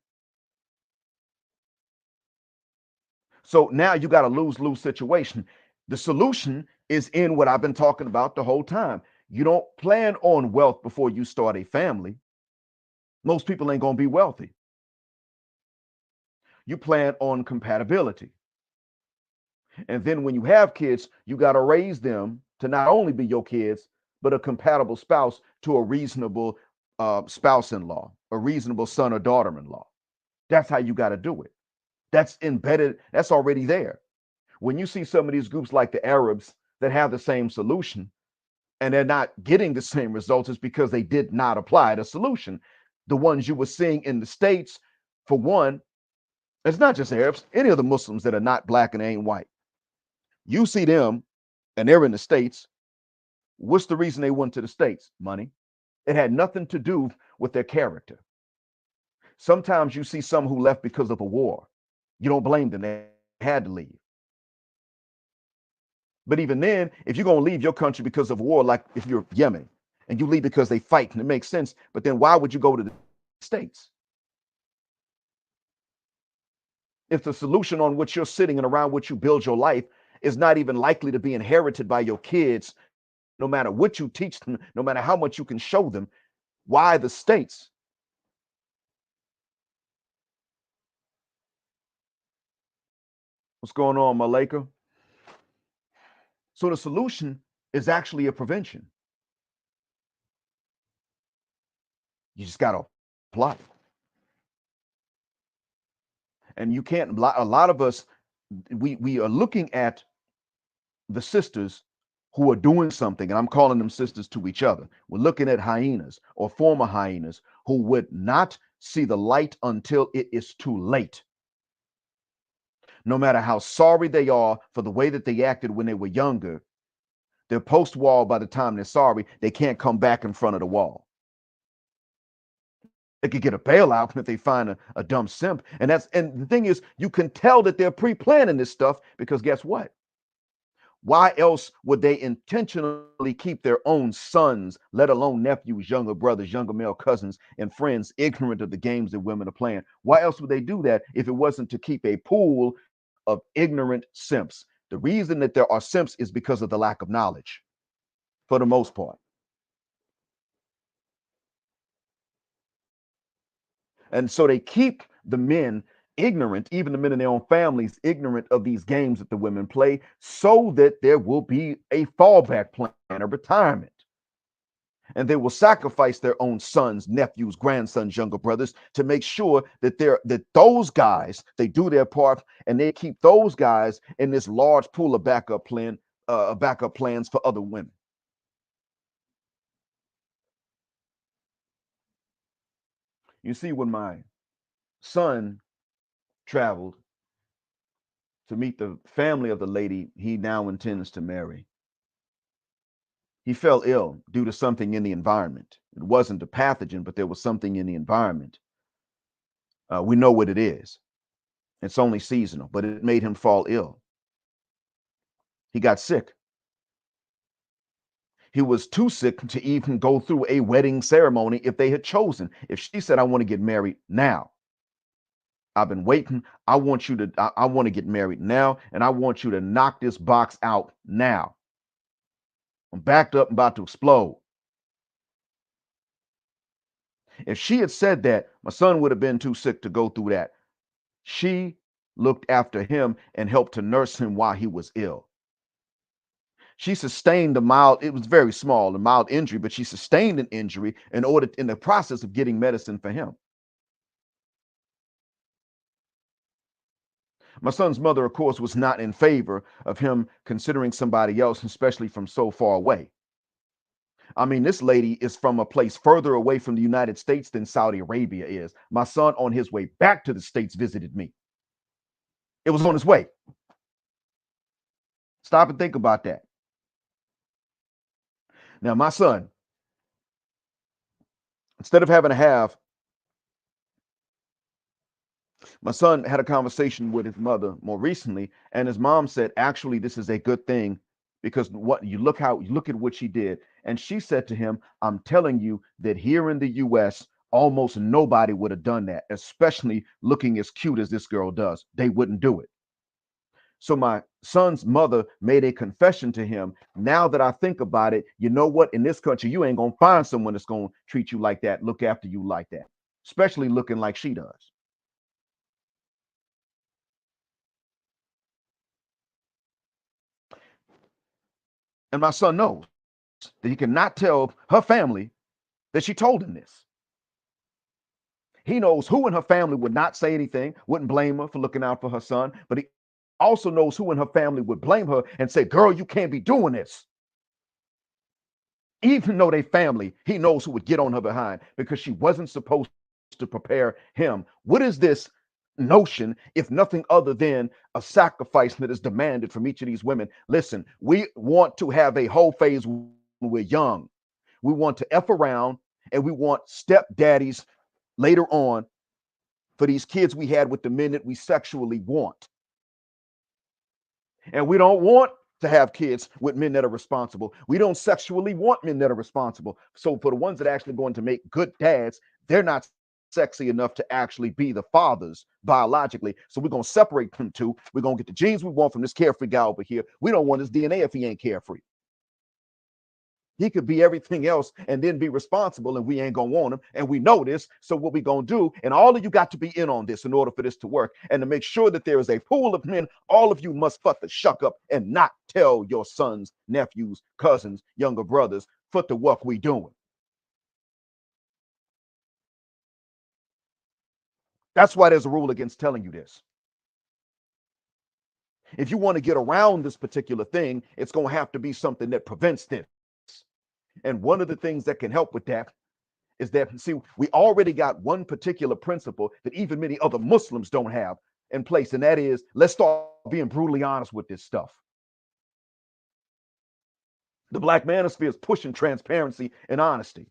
So now you got a lose-lose situation. The solution is in what I've been talking about the whole time. You don't plan on wealth before you start a family. Most people ain't going to be wealthy. You plan on compatibility. And then when you have kids, you got to raise them to not only be your kids, but a compatible spouse to a reasonable spouse-in-law, a reasonable son or daughter-in-law. That's how you got to do it. That's embedded. That's already there. When you see some of these groups like the Arabs that have the same solution and they're not getting the same results, it's because they did not apply the solution. The ones you were seeing in the States, for one, it's not just Arabs, any of the Muslims that are not Black and ain't white. You see them and they're in the States. What's the reason they went to the States? Money. It had nothing to do with their character. Sometimes you see some who left because of a war. You don't blame them. They had to leave. But even then, if you're going to leave your country because of war, like if you're Yemen and you leave because they fight, and it makes sense, but then why would you go to the States? If the solution on which you're sitting and around which you build your life is not even likely to be inherited by your kids, no matter what you teach them, no matter how much you can show them. Why the states? What's going on, Malika? So the solution is actually a prevention. You just got to apply it. And you can't, a lot of us, we are looking at the sisters who are doing something, and I'm calling them sisters to each other. We're looking at hyenas or former hyenas who would not see the light until it is too late. No matter how sorry they are for the way that they acted when they were younger, they're post wall by the time they're sorry. They can't come back in front of the wall. They could get a bailout if they find a dumb simp. And the thing is, you can tell that they're pre-planning this stuff, because guess what? Why else would they intentionally keep their own sons, let alone nephews, younger brothers, younger male cousins, and friends ignorant of the games that women are playing? Why else would they do that if it wasn't to keep a pool of ignorant simps? The reason that there are simps is because of the lack of knowledge, for the most part. And so they keep the men ignorant, even the men in their own families, ignorant of these games that the women play, so that there will be a fallback plan, a retirement. And they will sacrifice their own sons, nephews, grandsons, younger brothers to make sure that those guys, they do their part, and they keep those guys in this large pool of backup plans for other women. You see, when my son traveled to meet the family of the lady he now intends to marry, he fell ill due to something in the environment. It wasn't a pathogen, but there was something in the environment. We know what it is. It's only seasonal, but it made him fall ill. He got sick. He was too sick to even go through a wedding ceremony if they had chosen. If she said, I want to get married now, I've been waiting. I want you to, I want to get married now, and I want you to knock this box out now. I'm backed up and about to explode. If she had said that, my son would have been too sick to go through that. She looked after him and helped to nurse him while he was ill. She sustained it was very small, a mild injury, but she sustained an injury in the process of getting medicine for him. My son's mother, of course, was not in favor of him considering somebody else, especially from so far away. I mean, this lady is from a place further away from the United States than Saudi Arabia is. My son, on his way back to the States, visited me. It was on his way. Stop and think about that. Now, my son, instead of having to have, my son had a conversation with his mother more recently, and his mom said, actually, this is a good thing, because you look at what she did. And she said to him, I'm telling you that here in the US, almost nobody would have done that, especially looking as cute as this girl does. They wouldn't do it. So my son's mother made a confession to him. Now that I think about it, you know what? In this country, you ain't gonna find someone that's gonna treat you like that, look after you like that, especially looking like she does. And my son knows that he cannot tell her family that she told him this. He knows who in her family would not say anything, wouldn't blame her for looking out for her son, but he also knows who in her family would blame her and say, girl, you can't be doing this. Even though they family, he knows who would get on her behind because she wasn't supposed to prepare him. What is this notion, if nothing other than a sacrifice that is demanded from each of these women? Listen, we want to have a whole phase when we're young. We want to F around, and we want stepdaddies later on for these kids we had with the men that we sexually want. And we don't want to have kids with men that are responsible. We don't sexually want men that are responsible. So for the ones that are actually going to make good dads, they're not sexy enough to actually be the fathers biologically. So we're going to separate them two. We're going to get the genes we want from this carefree guy over here. We don't want his DNA if he ain't carefree. He could be everything else and then be responsible, and we ain't gonna want him. And we know this. So what we gonna do? And all of you got to be in on this in order for this to work. And to make sure that there is a pool of men, all of you must fuck the shuck up and not tell your sons, nephews, cousins, younger brothers, foot the work we doing. That's why there's a rule against telling you this. If you want to get around this particular thing, it's going to have to be something that prevents this. And one of the things that can help with that is that, see, we already got one particular principle that even many other Muslims don't have in place, and that is, let's start being brutally honest with this stuff. The Black manosphere is pushing transparency and honesty.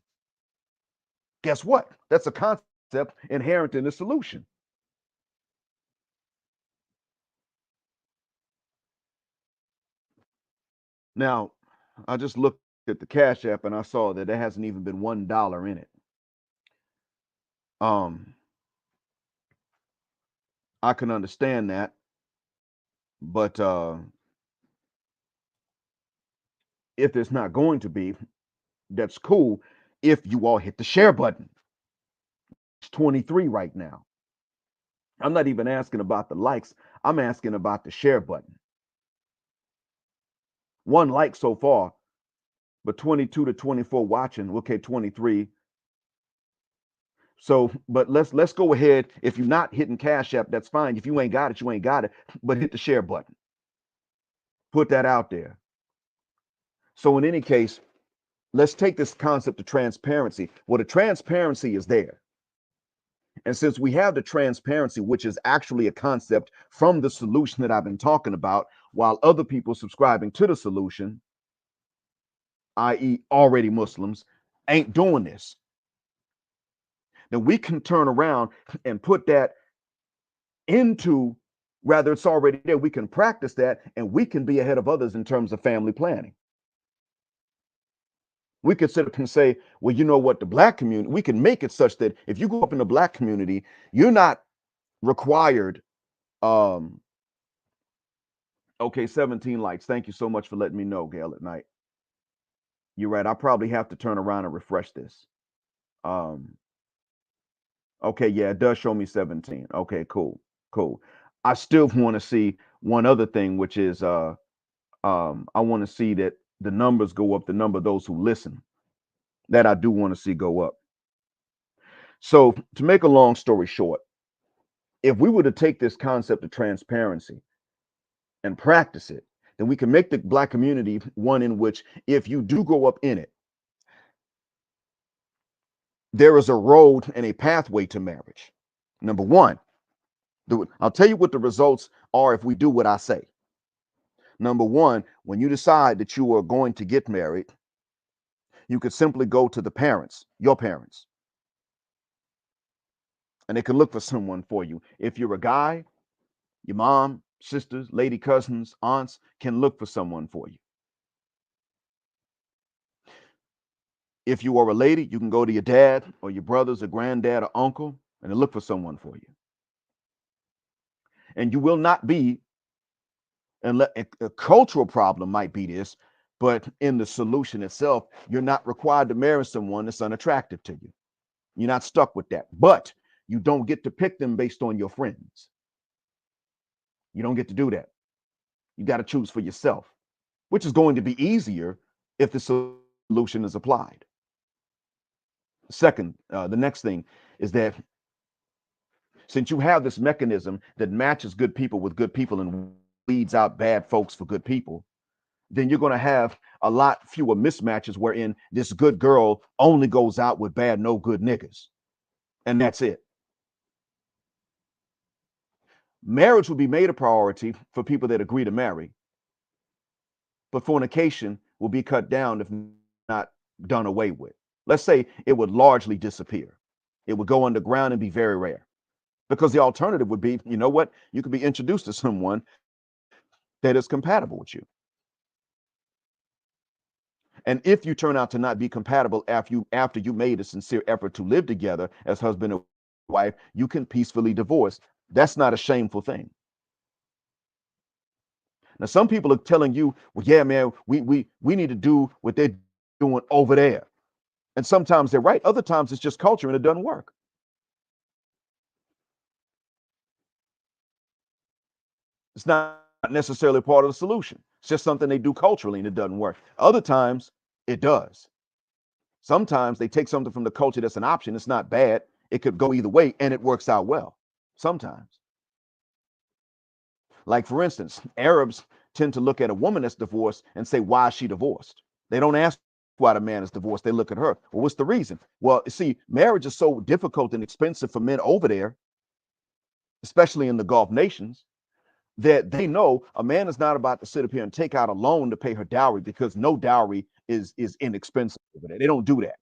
Guess what? That's a concept inherent in the solution. Now, I just looked at the Cash App and I saw that there hasn't even been $1 in it. Um, I can understand that, but if there's not going to be, that's cool. If you all hit the share button, it's 23 right now. I'm not even asking about the likes. I'm asking about the share button. One like so far, but 22 to 24 watching. Okay, 23. So, but let's go ahead. If you're not hitting Cash App, that's fine. If you ain't got it, you ain't got it. But hit the share button. Put that out there. So in any case, let's take this concept of transparency. Well, the transparency is there. And since we have the transparency, which is actually a concept from the solution that I've been talking about, while other people subscribing to the solution, i.e., already Muslims, ain't doing this, then we can turn around and put that into, rather, it's already there. We can practice that and we can be ahead of others in terms of family planning. We could sit up and say, well, you know what, the Black community, we can make it such that if you go up in the Black community, you're not required. Okay, 17 likes. Thank you so much for letting me know, Gail, at night. You're right. I probably have to turn around and refresh this. Um, okay, yeah, it does show me 17. Okay, cool, cool. I still want to see one other thing, which is I want to see that the numbers go up, the number of those who listen. That I do want to see go up. So to make a long story short, if we were to take this concept of transparency and practice it, then we can make the Black community one in which, if you do go up in it, there is a road and a pathway to marriage. Number one, I'll tell you what the results are if we do what I say. Number one, when you decide that you are going to get married, you could simply go to the parents, your parents, and they can look for someone for you. If you're a guy, your mom, sisters, lady cousins, aunts can look for someone for you. If you are a lady, you can go to your dad or your brothers or granddad or uncle and look for someone for you. And you will not be, and a cultural problem might be this, but in the solution itself, you're not required to marry someone that's unattractive to you. You're not stuck with that. But you don't get to pick them based on your friends. You don't get to do that. You got to choose for yourself, which is going to be easier if the solution is applied. Second, the next thing is that since you have this mechanism that matches good people with good people and weeds out bad folks for good people, then you're going to have a lot fewer mismatches wherein this good girl only goes out with bad, no good niggas. And that's it. Marriage will be made a priority for people that agree to marry, but fornication will be cut down if not done away with. Let's say it would largely disappear. It would go underground and be very rare. Because the alternative would be, you know what? You could be introduced to someone that is compatible with you. And if you turn out to not be compatible after you made a sincere effort to live together as husband and wife, you can peacefully divorce. That's not a shameful thing. Now, some people are telling you, well, yeah, man, we need to do what they're doing over there. And sometimes they're right. Other times it's just culture and it doesn't work. It's not necessarily part of the solution. It's just something they do culturally and it doesn't work. Other times it does. Sometimes they take something from the culture that's an option. It's not bad. It could go either way and it works out well. Sometimes. Like, for instance, Arabs tend to look at a woman that's divorced and say, why is she divorced? They don't ask why the man is divorced. They look at her. Well, what's the reason? Well, see, marriage is so difficult and expensive for men over there, especially in the Gulf nations, that they know a man is not about to sit up here and take out a loan to pay her dowry, because no dowry is inexpensive over there. They don't do that.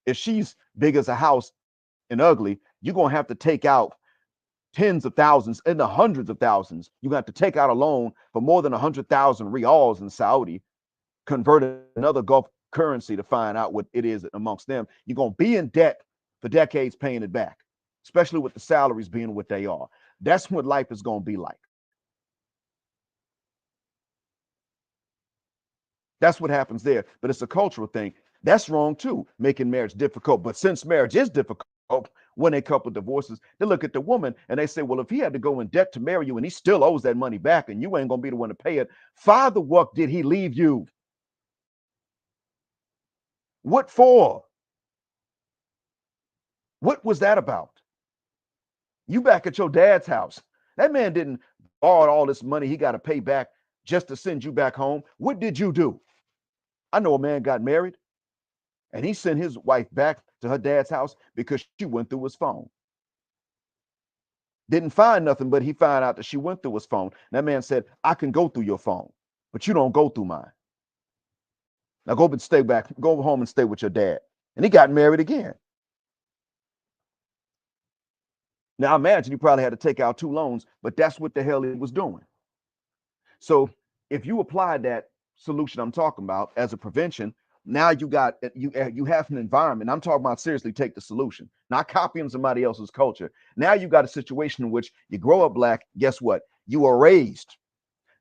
If she's big as a house and ugly, you're going to have to take out tens of thousands and the hundreds of thousands. You got to take out a loan for more than 100,000 reals in Saudi, convert another Gulf currency to find out what it is amongst them. You're going to be in debt for decades paying it back, especially with the salaries being what they are. That's what life is going to be like. That's what happens there. But it's a cultural thing. That's wrong too, making marriage difficult. But since marriage is difficult, when a couple divorces, they look at the woman and they say, well, if he had to go in debt to marry you and he still owes that money back and you ain't going to be the one to pay it, father, what did he leave you? What for? What was that about? You back at your dad's house. That man didn't borrow all this money he got to pay back just to send you back home. What did you do? I know a man got married and he sent his wife back to her dad's house because she went through his phone. Didn't find nothing, but he found out that she went through his phone. That man said, I can go through your phone, but you don't go through mine. Now go home and stay with your dad. And he got married again. Now imagine he probably had to take out 2 loans, but that's what the hell he was doing. So if you apply that solution I'm talking about as a prevention, now you have an environment. I'm talking about seriously take the solution, not copying somebody else's culture. Now you got a situation in which you grow up black. Guess what? You are raised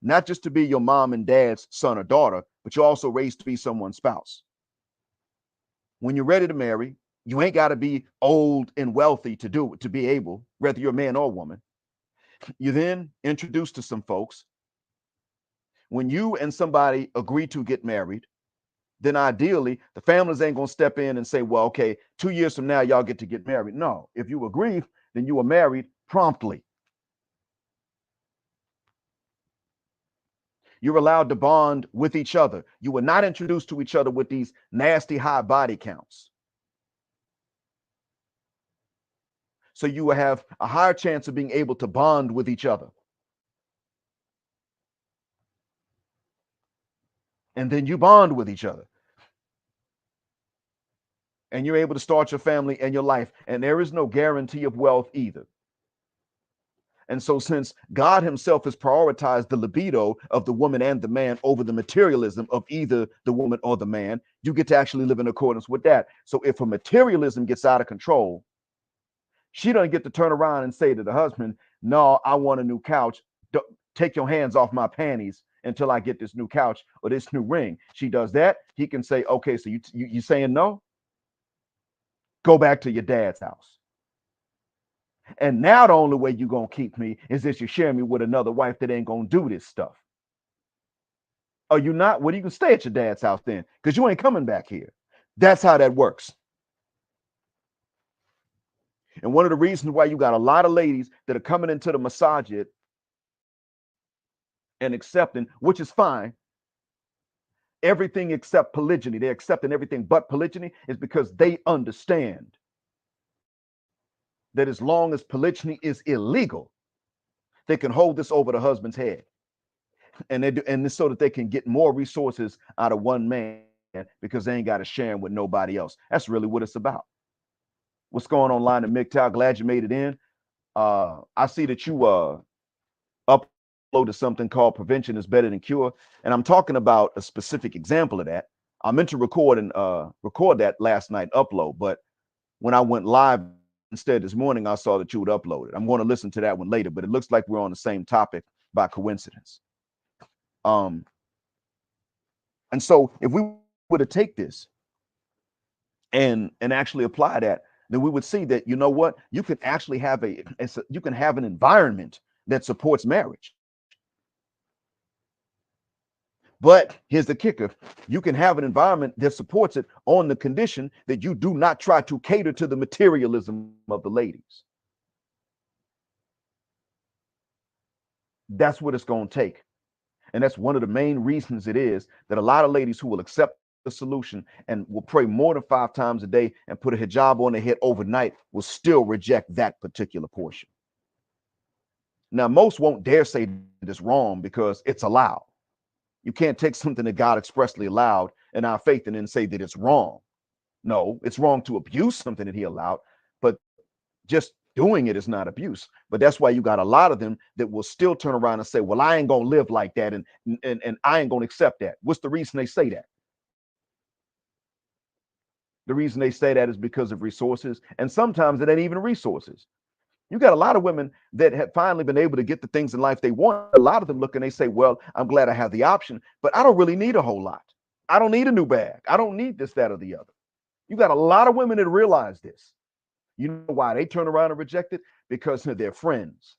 not just to be your mom and dad's son or daughter, but you're also raised to be someone's spouse. When you're ready to marry, you ain't got to be old and wealthy to do it, to be able, whether you're a man or a woman. You're then introduced to some folks. When you and somebody agree to get married, then ideally the families ain't going to step in and say, well, okay, 2 years from now, y'all get to get married. No, if you agree, then you are married promptly. You're allowed to bond with each other. You were not introduced to each other with these nasty high body counts. So you will have a higher chance of being able to bond with each other. And then you bond with each other. And you're able to start your family and your life. And there is no guarantee of wealth either. And so since God himself has prioritized the libido of the woman and the man over the materialism of either the woman or the man, you get to actually live in accordance with that. So if a materialism gets out of control, she doesn't get to turn around and say to the husband, no, I want a new couch. Take your hands off my panties until I get this new couch or this new ring. She does that. He can say, okay, so you saying no? Go back to your dad's house. And now the only way you're going to keep me is if you share me with another wife that ain't going to do this stuff. Are you not? Well, you can stay at your dad's house then, because you ain't coming back here. That's how that works. And one of the reasons why you got a lot of ladies that are coming into the masajid and accepting, which is fine, everything except polygyny. They're accepting everything but polygyny, is because they understand that as long as polygyny is illegal, they can hold this over the husband's head. And they do, and this so that they can get more resources out of one man because they ain't got to share them with nobody else. That's really what it's about. What's going on, Line and MGTOW? Glad you made it in. I see that you uploaded something called "Prevention is Better Than Cure," and I'm talking about a specific example of that. I meant to record that last night, upload, but when I went live instead this morning, I saw that you would upload it. I'm going to listen to that one later, but it looks like we're on the same topic by coincidence. And so if we were to take this and actually apply that, then we would see that, you know what, you can actually have you can have an environment that supports marriage. But here's the kicker: you can have an environment that supports it on the condition that you do not try to cater to the materialism of the ladies. That's what it's going to take. And that's one of the main reasons it is that a lot of ladies who will accept the solution and will pray more than 5 times a day and put a hijab on their head overnight will still reject that particular portion. Now, most won't dare say that it's wrong because it's allowed. You can't take something that God expressly allowed in our faith and then say that it's wrong. No, it's wrong to abuse something that he allowed, but just doing it is not abuse. But that's why you got a lot of them that will still turn around and say, well, I ain't gonna live like that, and I ain't gonna accept that. What's the reason they say that? The reason they say that is because of resources, and sometimes it ain't even resources. You got a lot of women that have finally been able to get the things in life they want. A lot of them look and they say, well, I'm glad I have the option, but I don't really need a whole lot. I don't need a new bag. I don't need this, that, or the other. You got a lot of women that realize this. You know why they turn around and reject it? Because they're friends.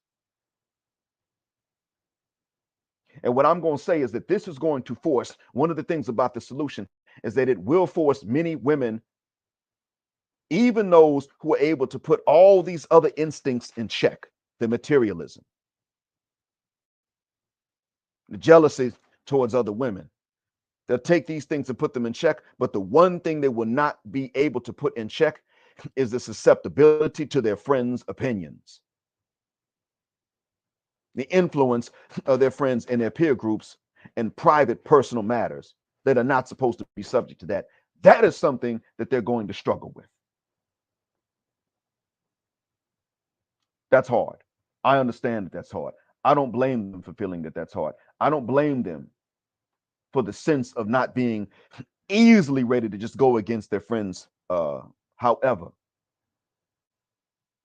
And what I'm going to say is that this is going to force, one of the things about the solution is that it will force many women, even those who are able to put all these other instincts in check, the materialism, the jealousy towards other women. They'll take these things and put them in check. But the one thing they will not be able to put in check is the susceptibility to their friends' opinions, the influence of their friends and their peer groups and private personal matters that are not supposed to be subject to that. That is something that they're going to struggle with. That's hard. I understand that that's hard. I don't blame them for feeling that that's hard. I don't blame them for the sense of not being easily ready to just go against their friends. However,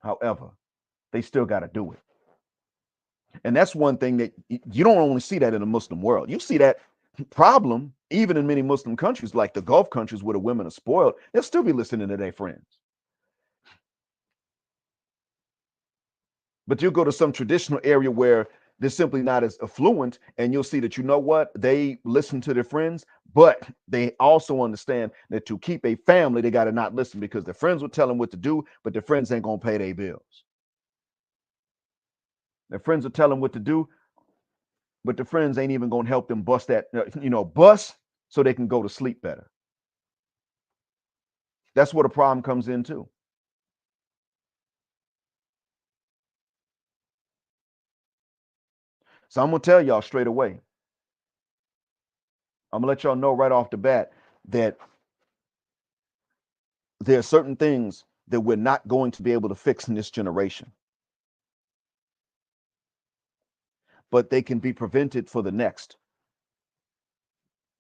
however, they still got to do it. And that's one thing that you don't only see that in the Muslim world. You see that problem even in many Muslim countries, like the Gulf countries where the women are spoiled. They'll still be listening to their friends. But you'll go to some traditional area where they're simply not as affluent, and you'll see that, you know what, they listen to their friends, but they also understand that to keep a family, they got to not listen because their friends will tell them what to do, but their friends ain't going to pay their bills. Their friends will tell them what to do, but the friends ain't even going to help them bust that, bus so they can go to sleep better. That's where the problem comes in too. So I'm going to tell y'all straight away. I'm going to let y'all know right off the bat that there are certain things that we're not going to be able to fix in this generation, but they can be prevented for the next.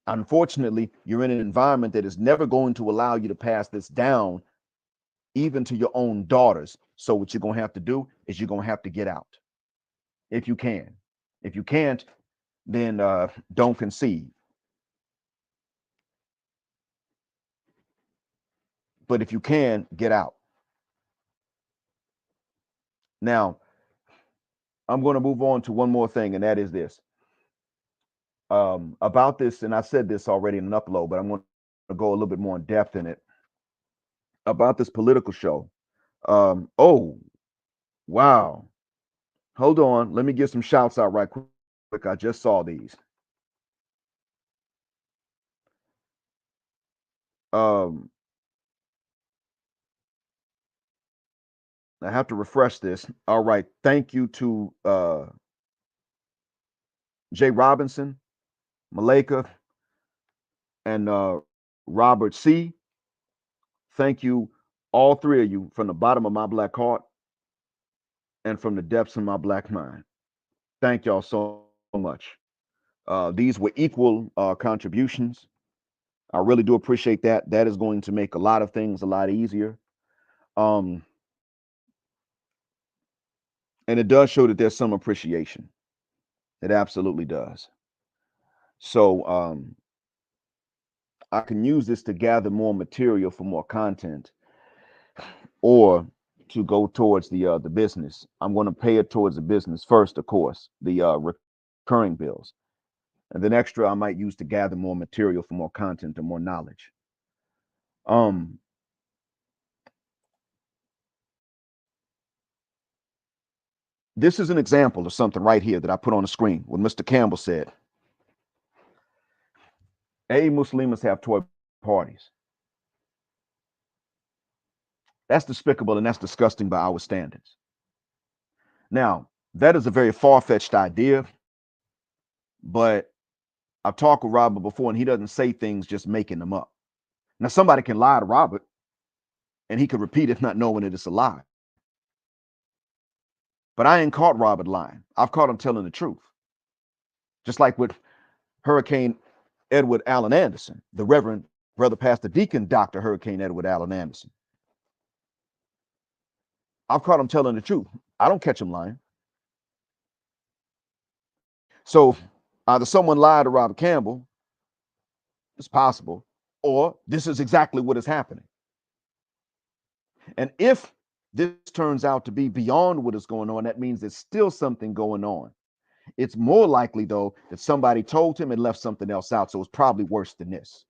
Unfortunately, you're in an environment that is never going to allow you to pass this down, even to your own daughters. So what you're going to have to do is you're going to have to get out if you can. If you can't, then don't concede. But if you can, get out. Now, I'm going to move on to one more thing, and that is this. About this, and I said this already in an upload, but I'm going to go a little bit more in depth in it about this political show. Oh, wow. Hold on. Let me give some shouts out right quick. I just saw these. Um, I have to refresh this. All right. Thank you to Jay Robinson, Malika, and Robert C. Thank you, all three of you, from the bottom of my black heart and from the depths of my black mind. Thank y'all so much. These were equal contributions. I really do appreciate that. That is going to make a lot of things a lot easier. Um, and it does show that there's some appreciation. It absolutely does. So I can use this to gather more material for more content, or to go towards the business. I'm going to pay it towards the business first, of course, the recurring bills, and then extra I might use to gather more material for more content and more knowledge. Um, this is an example of something right here that I put on the screen. What Mr. Campbell said: "A Muslims have toy parties." That's despicable and that's disgusting by our standards. Now, that is a very far-fetched idea, but I've talked with Robert before, and he doesn't say things just making them up. Now, somebody can lie to Robert, and he could repeat it not knowing it is a lie. But I ain't caught Robert lying. I've caught him telling the truth. Just like with Hurricane Edward Allen Anderson, the Reverend Brother Pastor Deacon Dr. Hurricane Edward Allen Anderson. I've caught him telling the truth. I don't catch him lying. So either someone lied to Robert Campbell, it's possible, or this is exactly what is happening. And if this turns out to be beyond what is going on, that means there's still something going on. It's more likely, though, that somebody told him and left something else out. So it's probably worse than this.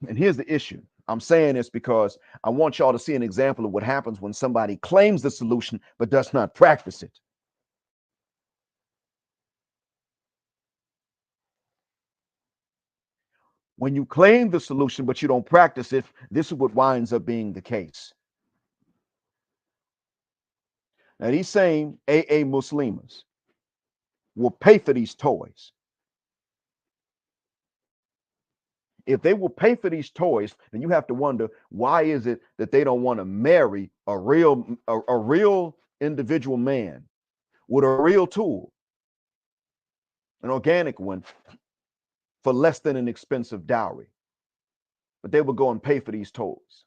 And here's the issue. I'm saying this because I want y'all to see an example of what happens when somebody claims the solution but does not practice it. When you claim the solution but you don't practice it, this is what winds up being the case. Now, these same AA Muslims will pay for these toys. If they will pay for these toys, then you have to wonder, why is it that they don't want to marry a real individual man with a real tool, an organic one, for less than an expensive dowry? But they will go and pay for these toys.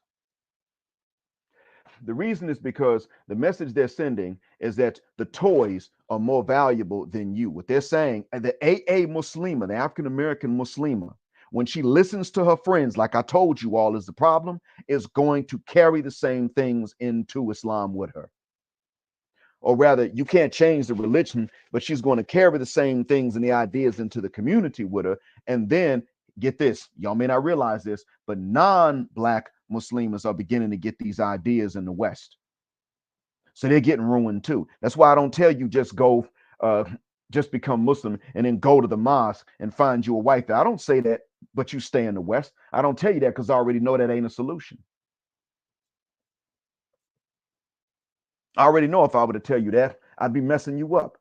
The reason is because the message they're sending is that the toys are more valuable than you. What they're saying, the AA Muslima, the African American Muslima, when she listens to her friends, like I told you all is the problem, is going to carry the same things into Islam with her. Or rather, you can't change the religion, but she's going to carry the same things and the ideas into the community with her. And then, get this, y'all may not realize this, but non-Black Muslims are beginning to get these ideas in the West. So they're getting ruined too. That's why I don't tell you just go, just become Muslim and then go to the mosque and find you a wife. I don't say that, but you stay in the West. I don't tell you that because I already know that ain't a solution. I already know if I were to tell you that, I'd be messing you up.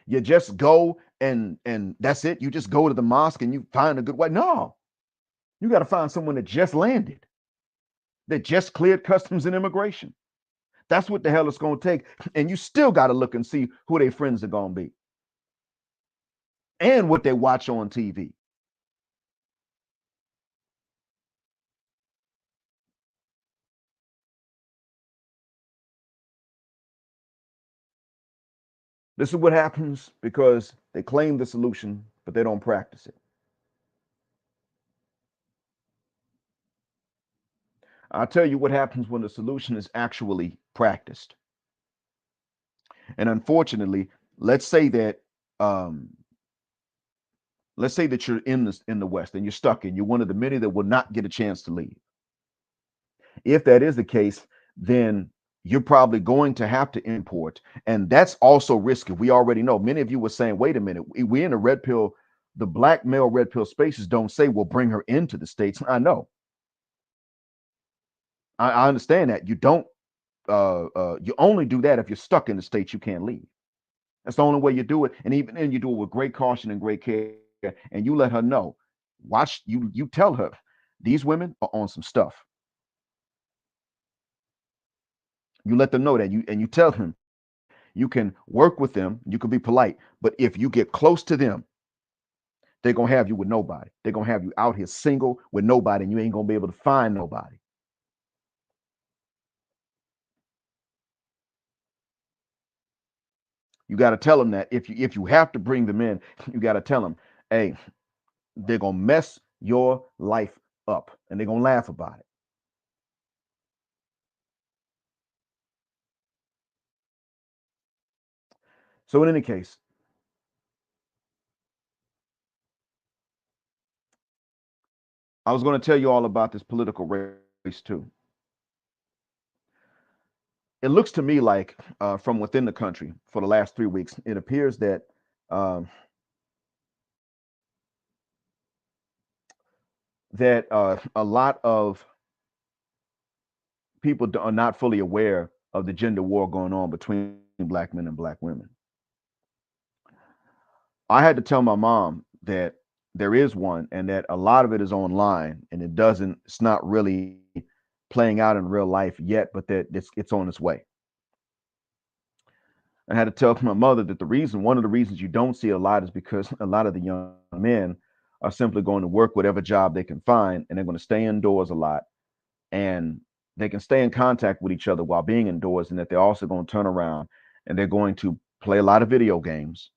You just go and that's it. You just go to the mosque and you find a good wife. No, you got to find someone that just landed, that just cleared customs and immigration. That's what the hell it's going to take. And you still got to look and see who their friends are going to be and what they watch on TV. This is what happens because they claim the solution, but they don't practice it. I'll tell you what happens when the solution is actually practiced. And unfortunately, let's say that um, let's say that you're in the West and you're stuck and you're one of the many that will not get a chance to leave. If that is the case, then you're probably going to have to import, and that's also risky. We already know. Many of you were saying, "Wait a minute, we in a red pill." The black male red pill spaces don't say we'll bring her into the states. I know. I understand that. You don't. You only do that if you're stuck in the states. You can't leave. That's the only way you do it. And even then, you do it with great caution and great care. And you let her know. Watch you. You tell her these women are on some stuff. You let them know that you tell them you can work with them. You can be polite, but if you get close to them, they're gonna have you with nobody. They're gonna have you out here single with nobody, and you ain't gonna be able to find nobody. You got to tell them that if you have to bring them in, you got to tell them, hey, they're gonna mess your life up, and they're gonna laugh about it. So in any case, I was going to tell you all about this political race too. It looks to me like from within the country for the last 3 weeks, it appears that um, a lot of people are not fully aware of the gender war going on between black men and black women. I had to tell my mom that there is one, and that a lot of it is online, and it's not really playing out in real life yet, but that it's on its way. I had to tell my mother that one of the reasons you don't see a lot is because a lot of the young men are simply going to work whatever job they can find, and they're going to stay indoors a lot, and they can stay in contact with each other while being indoors, and that they're also going to turn around and they're going to play a lot of video games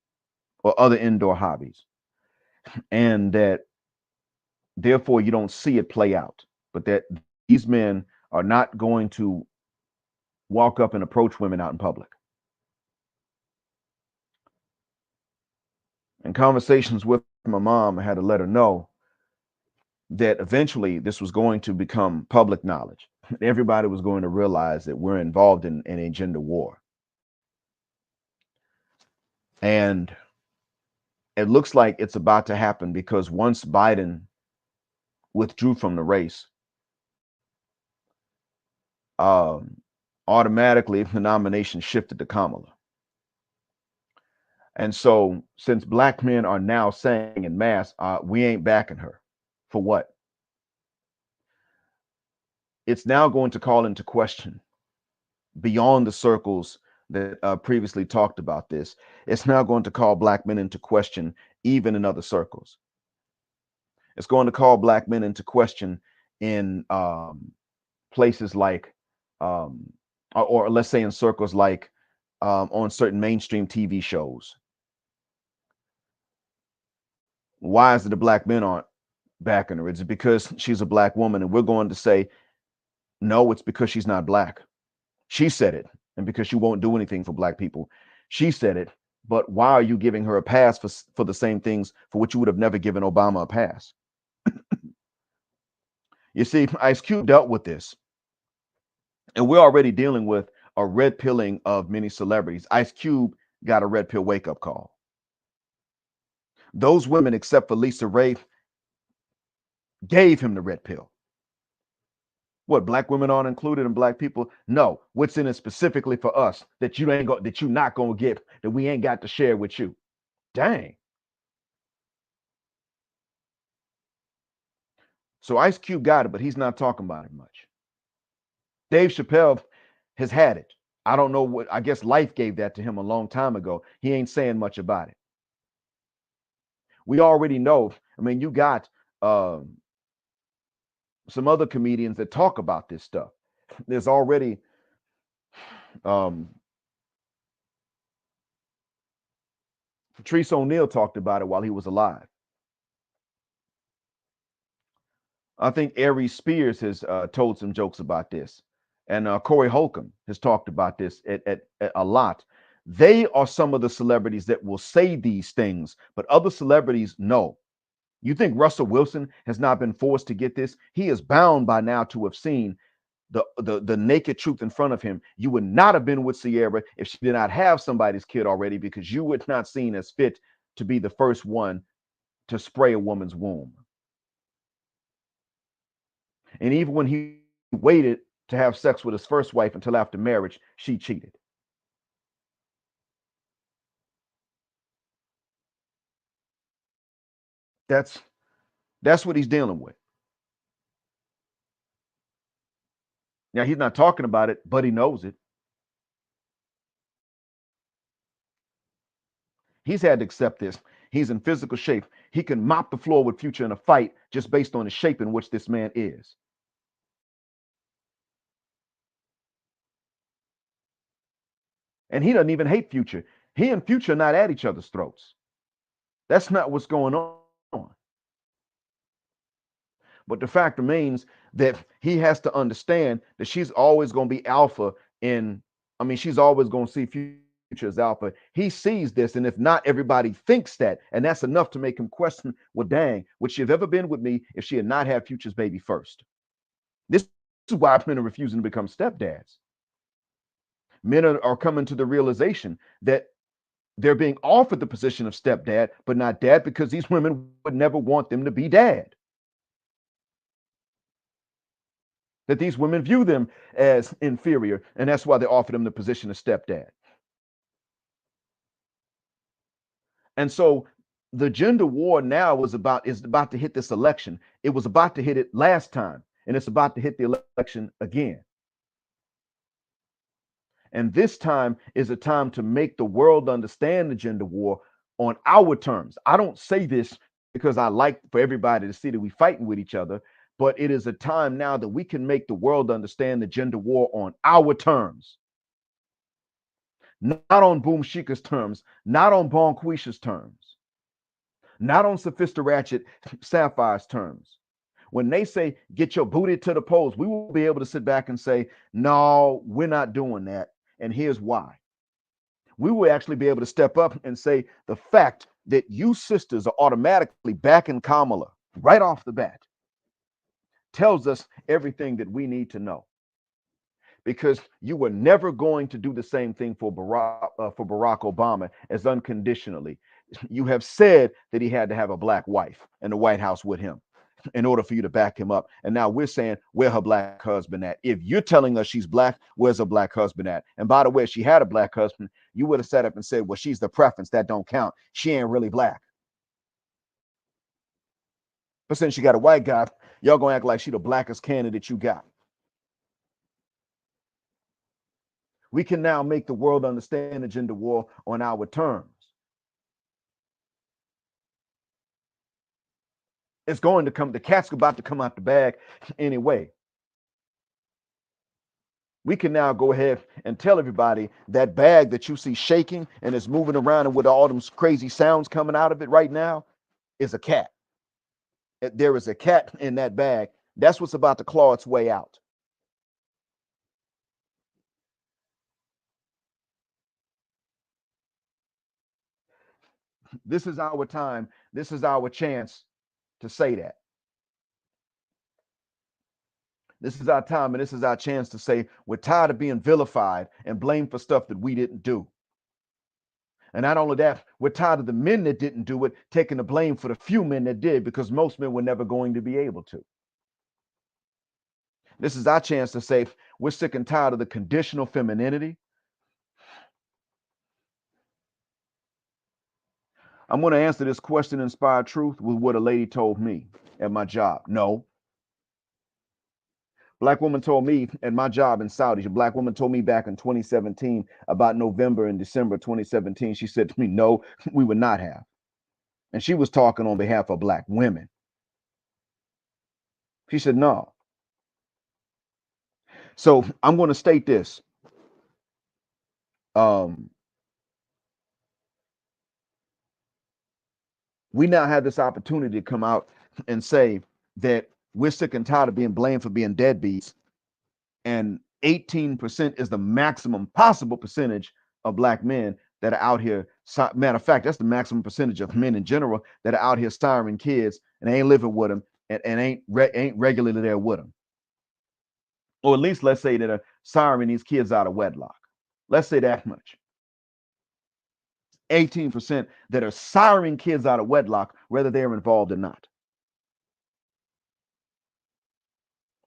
or other indoor hobbies, and that therefore you don't see it play out, but that these men are not going to walk up and approach women out in public. In conversations with my mom, I had to let her know that eventually this was going to become public knowledge. Everybody was going to realize that we're involved in a gender war. And it looks like it's about to happen because once Biden withdrew from the race, um, automatically the nomination shifted to Kamala. And so, since black men are now saying in mass, we ain't backing her, for what? It's now going to call into question beyond the circles that previously talked about this. It's now going to call black men into question, even in other circles. It's going to call black men into question in places like, um, or let's say in circles like on certain mainstream TV shows. Why is it the black men aren't backing her? Is it because she's a black woman? And we're going to say, no, it's because she's not black. She said it. And because she won't do anything for black people. She said it. But why are you giving her a pass for the same things for which you would have never given Obama a pass? You see, Ice Cube dealt with this. And we're already dealing with a red pilling of many celebrities. Ice Cube got a red pill wake up call. Those women, except for Lisa Ray, gave him the red pill. What, black women aren't included in black people? No. What's in it specifically for us that you're not gonna get, that we ain't got to share with you? Dang. So Ice Cube got it, but he's not talking about it much. Dave Chappelle has had it. I don't know what, I guess life gave that to him a long time ago. He ain't saying much about it. We already know. I mean, you got some other comedians that talk about this stuff. There's already um, Patrice O'Neal talked about it while he was alive. I think Aries Spears has told some jokes about this, and Corey Holcomb has talked about this at a lot. They are some of the celebrities that will say these things, but other celebrities, no. You think Russell Wilson has not been forced to get this? He is bound by now to have seen the naked truth in front of him. You would not have been with Sierra if she did not have somebody's kid already, because you would not seen as fit to be the first one to spray a woman's womb. And even when he waited to have sex with his first wife until after marriage, she cheated. That's that's what he's dealing with. Now he's not talking about it, but he knows it. He's had to accept this. He's in physical shape. He can mop the floor with Future in a fight just based on the shape in which this man is. And he doesn't even hate Future. He and Future are not at each other's throats. That's not what's going on. But the fact remains that he has to understand that she's always going to be alpha in, I mean, she's always going to see Future as alpha. He sees this, and if not, everybody thinks that, and that's enough to make him question, well, dang, would she have ever been with me if she had not had Future's baby first? This is why men are refusing to become stepdads. Men are coming to the realization that they're being offered the position of stepdad, but not dad, because these women would never want them to be dad. That these women view them as inferior, and that's why they offer them the position of stepdad. And so the gender war now is about to hit this election. It was about to hit it last time, and it's about to hit the election again. And this time is a time to make the world understand the gender war on our terms. I don't say this because I like for everybody to see that we fighting with each other, but it is a time now that we can make the world understand the gender war on our terms. Not on Boom Shika's terms, not on Bon Quisha's terms, not on Sophista Ratchet Sapphire's terms. When they say get your booty to the polls, we will be able to sit back and say, no, we're not doing that. And here's why. We will actually be able to step up and say the fact that you sisters are automatically backing Kamala right off the bat tells us everything that we need to know. Because you were never going to do the same thing for Barack Obama as unconditionally. You have said that he had to have a black wife in the White House with him in order for you to back him up. And now we're saying, where her black husband at? If you're telling us she's black, where's her black husband at? And by the way, if she had a black husband, you would have sat up and said, well, she's the preference. That don't count. She ain't really black. But since she got a white guy, y'all gonna act like she the blackest candidate you got. We can now make the world understand the gender war on our terms. It's going to come, the cat's about to come out the bag anyway. We can now go ahead and tell everybody that bag that you see shaking and is moving around and with all them crazy sounds coming out of it right now is a cat. There is a cat in that bag. That's what's about to claw its way out. This is our time. This is our chance to say that. This is our time, and this is our chance to say we're tired of being vilified and blamed for stuff that we didn't do. And not only that, we're tired of the men that didn't do it taking the blame for the few men that did, because most men were never going to be able to. This is our chance to say we're sick and tired of the conditional femininity. I'm going to answer this question, inspired truth, with what a lady told me at my job. No. Black woman told me at my job in Saudi. A black woman told me back in 2017, about November and December 2017. She said to me, no, we would not have. And she was talking on behalf of black women. She said, no. So I'm going to state this. We now have this opportunity to come out and say that we're sick and tired of being blamed for being deadbeats. And 18% is the maximum possible percentage of black men that are out here. Matter of fact, that's the maximum percentage of men in general that are out here siring kids and ain't living with them and ain't regularly there with them. Or at least let's say that are siring these kids out of wedlock. Let's say that much. 18% that are siring kids out of wedlock, whether they're involved or not.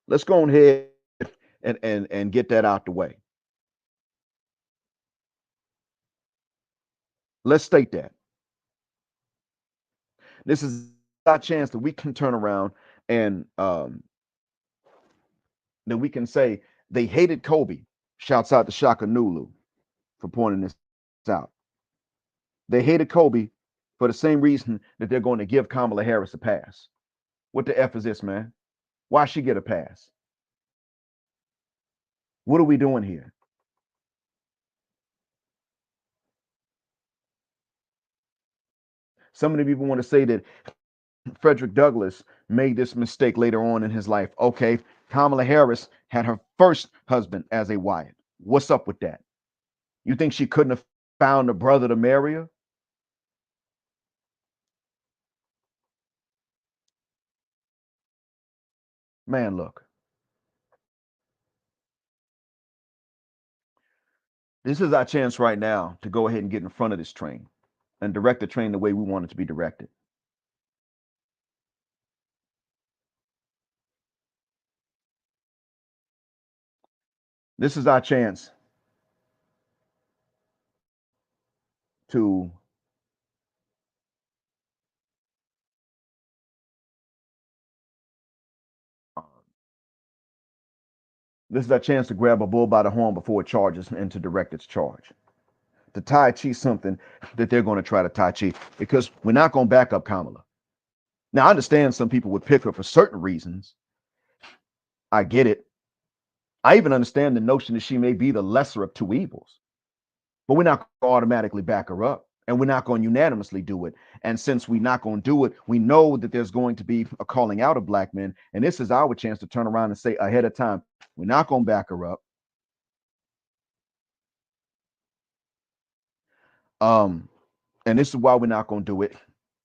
Let's go ahead and get that out the way. Let's state that. This is our chance that we can turn around and that we can say they hated Kobe. Shouts out to Shaka Nulu for pointing this out. They hated Kobe for the same reason that they're going to give Kamala Harris a pass. What the F is this, man? Why she get a pass? What are we doing here? Some of the people want to say that Frederick Douglass made this mistake later on in his life. Okay, Kamala Harris had her first husband as a Wyatt. What's up with that? You think she couldn't have found a brother to marry her? Man, look, this is our chance right now to go ahead and get in front of this train and direct the train the way we want it to be directed. This is our chance to this is our chance to grab a bull by the horn before it charges and to direct its charge. To Tai Chi something that they're going to try to Tai Chi because we're not going to back up Kamala. Now, I understand some people would pick her for certain reasons. I get it. I even understand the notion that she may be the lesser of two evils, but we're not going to automatically back her up and we're not going to unanimously do it. And since we're not going to do it, we know that there's going to be a calling out of black men. And this is our chance to turn around and say ahead of time, we're not going to back her up. Um, and this is why we're not going to do it.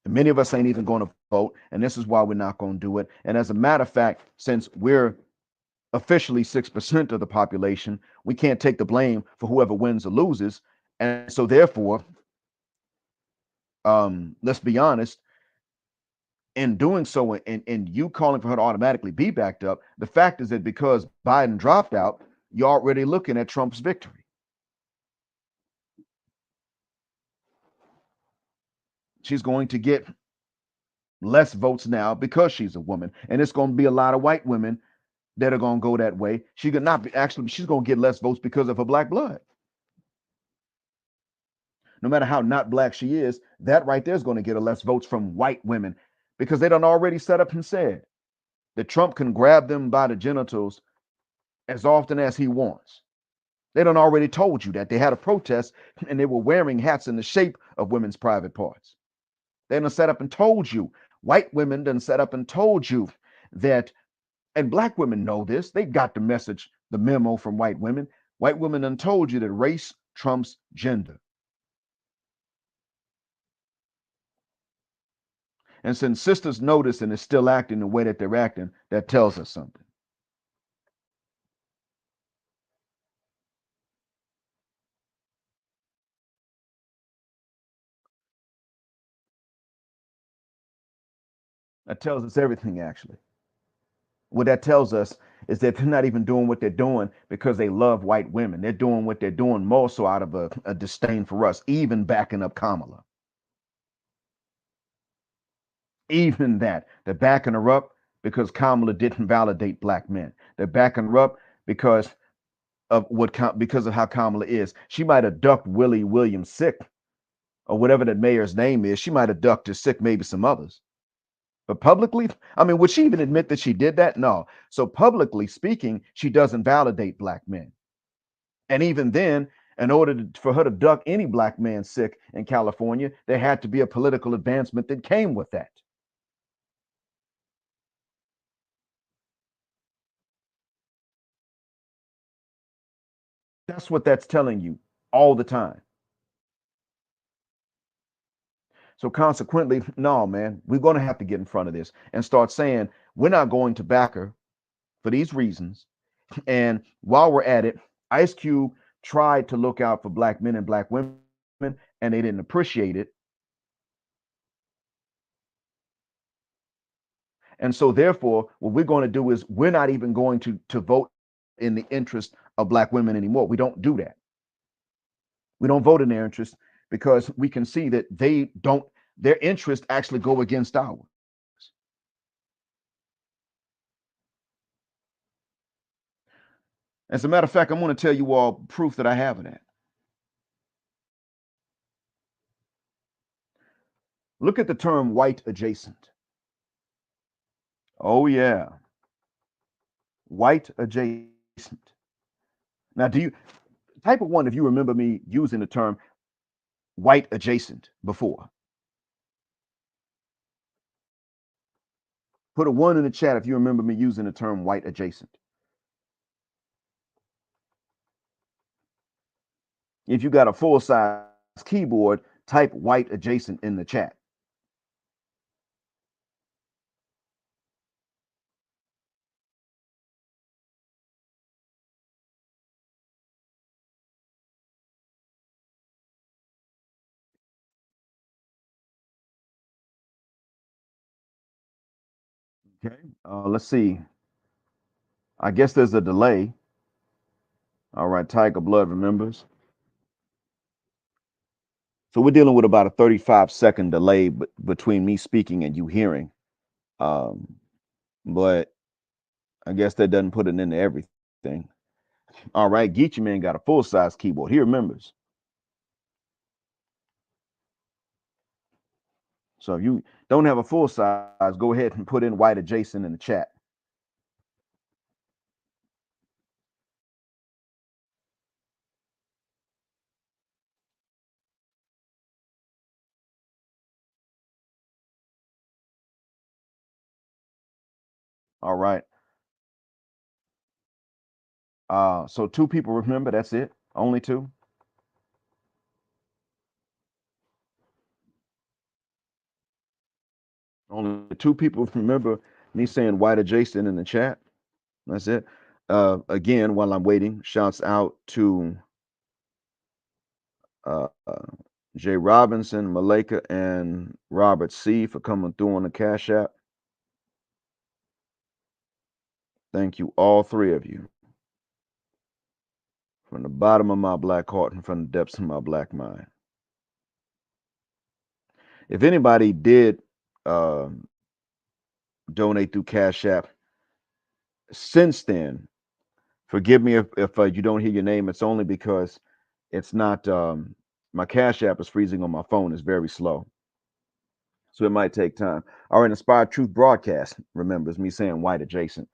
Many of us ain't even going to vote, and this is why we're not going to do it. And as a matter of fact, since we're officially 6% of the population, we can't take the blame for whoever wins or loses. And so, therefore, let's be honest, in doing so, and you calling for her to automatically be backed up, the fact is that because Biden dropped out, you're already looking at Trump's victory. She's going to get less votes now because she's a woman, and it's going to be a lot of white women that are going to go that way. She could not be actually, she's going to get less votes because of her black blood. No matter how not black she is, that right there is going to get her less votes from white women because they done already set up and said that Trump can grab them by the genitals as often as he wants. They done already told you that. They had a protest and they were wearing hats in the shape of women's private parts. They done set up and told you. White women done set up and told you that, and black women know this. They got the message, the memo from white women. White women done told you that race trumps gender. And since sisters notice and is still acting the way that they're acting, that tells us something. That tells us everything, actually. What that tells us is that they're not even doing what they're doing because they love white women. They're doing what they're doing more so out of a disdain for us, even backing up Kamala. Even that. They're backing her up because Kamala didn't validate black men. They're backing her up because because of how Kamala is. She might have ducked Willie Williams sick or whatever that mayor's name is. She might have ducked her sick, maybe some others. But publicly, I mean, would she even admit that she did that? No. So publicly speaking, she doesn't validate black men. And even then, in order for her to duck any black man sick in California, there had to be a political advancement that came with that. That's what that's telling you all the time. So consequently, no, man, we're going to have to get in front of this and start saying we're not going to back her for these reasons. And while we're at it, Ice Cube tried to look out for black men and black women, and they didn't appreciate it. And so, therefore, what we're going to do is we're not even going to vote in the interest of black women anymore. We don't do that. We don't vote in their interest because we can see that they don't. Their interests actually go against ours. As a matter of fact, I'm going to tell you all proof that I have of that. Look at the term white adjacent. Oh, yeah. White adjacent. Now, do you, type of one, if you remember me using the term white adjacent before? Put a 1 in the chat if you remember me using the term white adjacent. If you got a full size keyboard, type white adjacent in the chat. Okay. Let's see. I guess there's a delay. All right. Tiger Blood remembers. So we're dealing with about a 35-second delay between me speaking and you hearing. Um, but I guess that doesn't put it into everything. All right. Geechee Man got a full size keyboard. He remembers. So if you don't have a full size, go ahead and put in white adjacent in the chat. All right. So 2 people remember. That's it. Only 2. Only 2 people remember me saying white adjacent in the chat. That's it. Again, while I'm waiting, shouts out to uh, uh, Jay Robinson, Malika, and Robert C for coming through on the Cash App. Thank you, all 3 of you, from the bottom of my black heart and from the depths of my black mind. If anybody did uh, donate through Cash App since then, forgive me if you don't hear your name. It's only because it's not my Cash App is freezing on my phone. It's very slow, so it might take time. All right, Inspired Truth Broadcast remembers me saying white adjacent.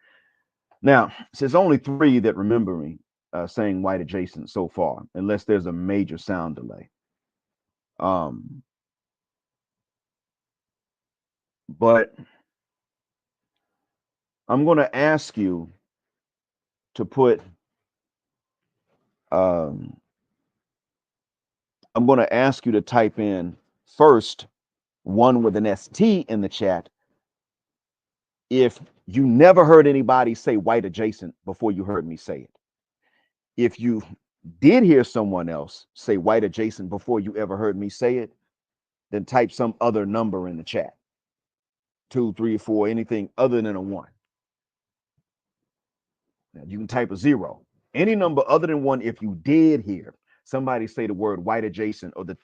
Now, there's only 3 that remember me saying white adjacent so far, unless there's a major sound delay. Um, but I'm going to ask you to put. Um, I'm going to ask you to type in first one with an ST in the chat if you never heard anybody say white adjacent before you heard me say it. If you did hear someone else say white adjacent before you ever heard me say it, then type some other number in the chat. 2, 3, 4, anything other than a 1. Now, you can type a 0. Any number other than 1 if you did hear somebody say the word white adjacent or the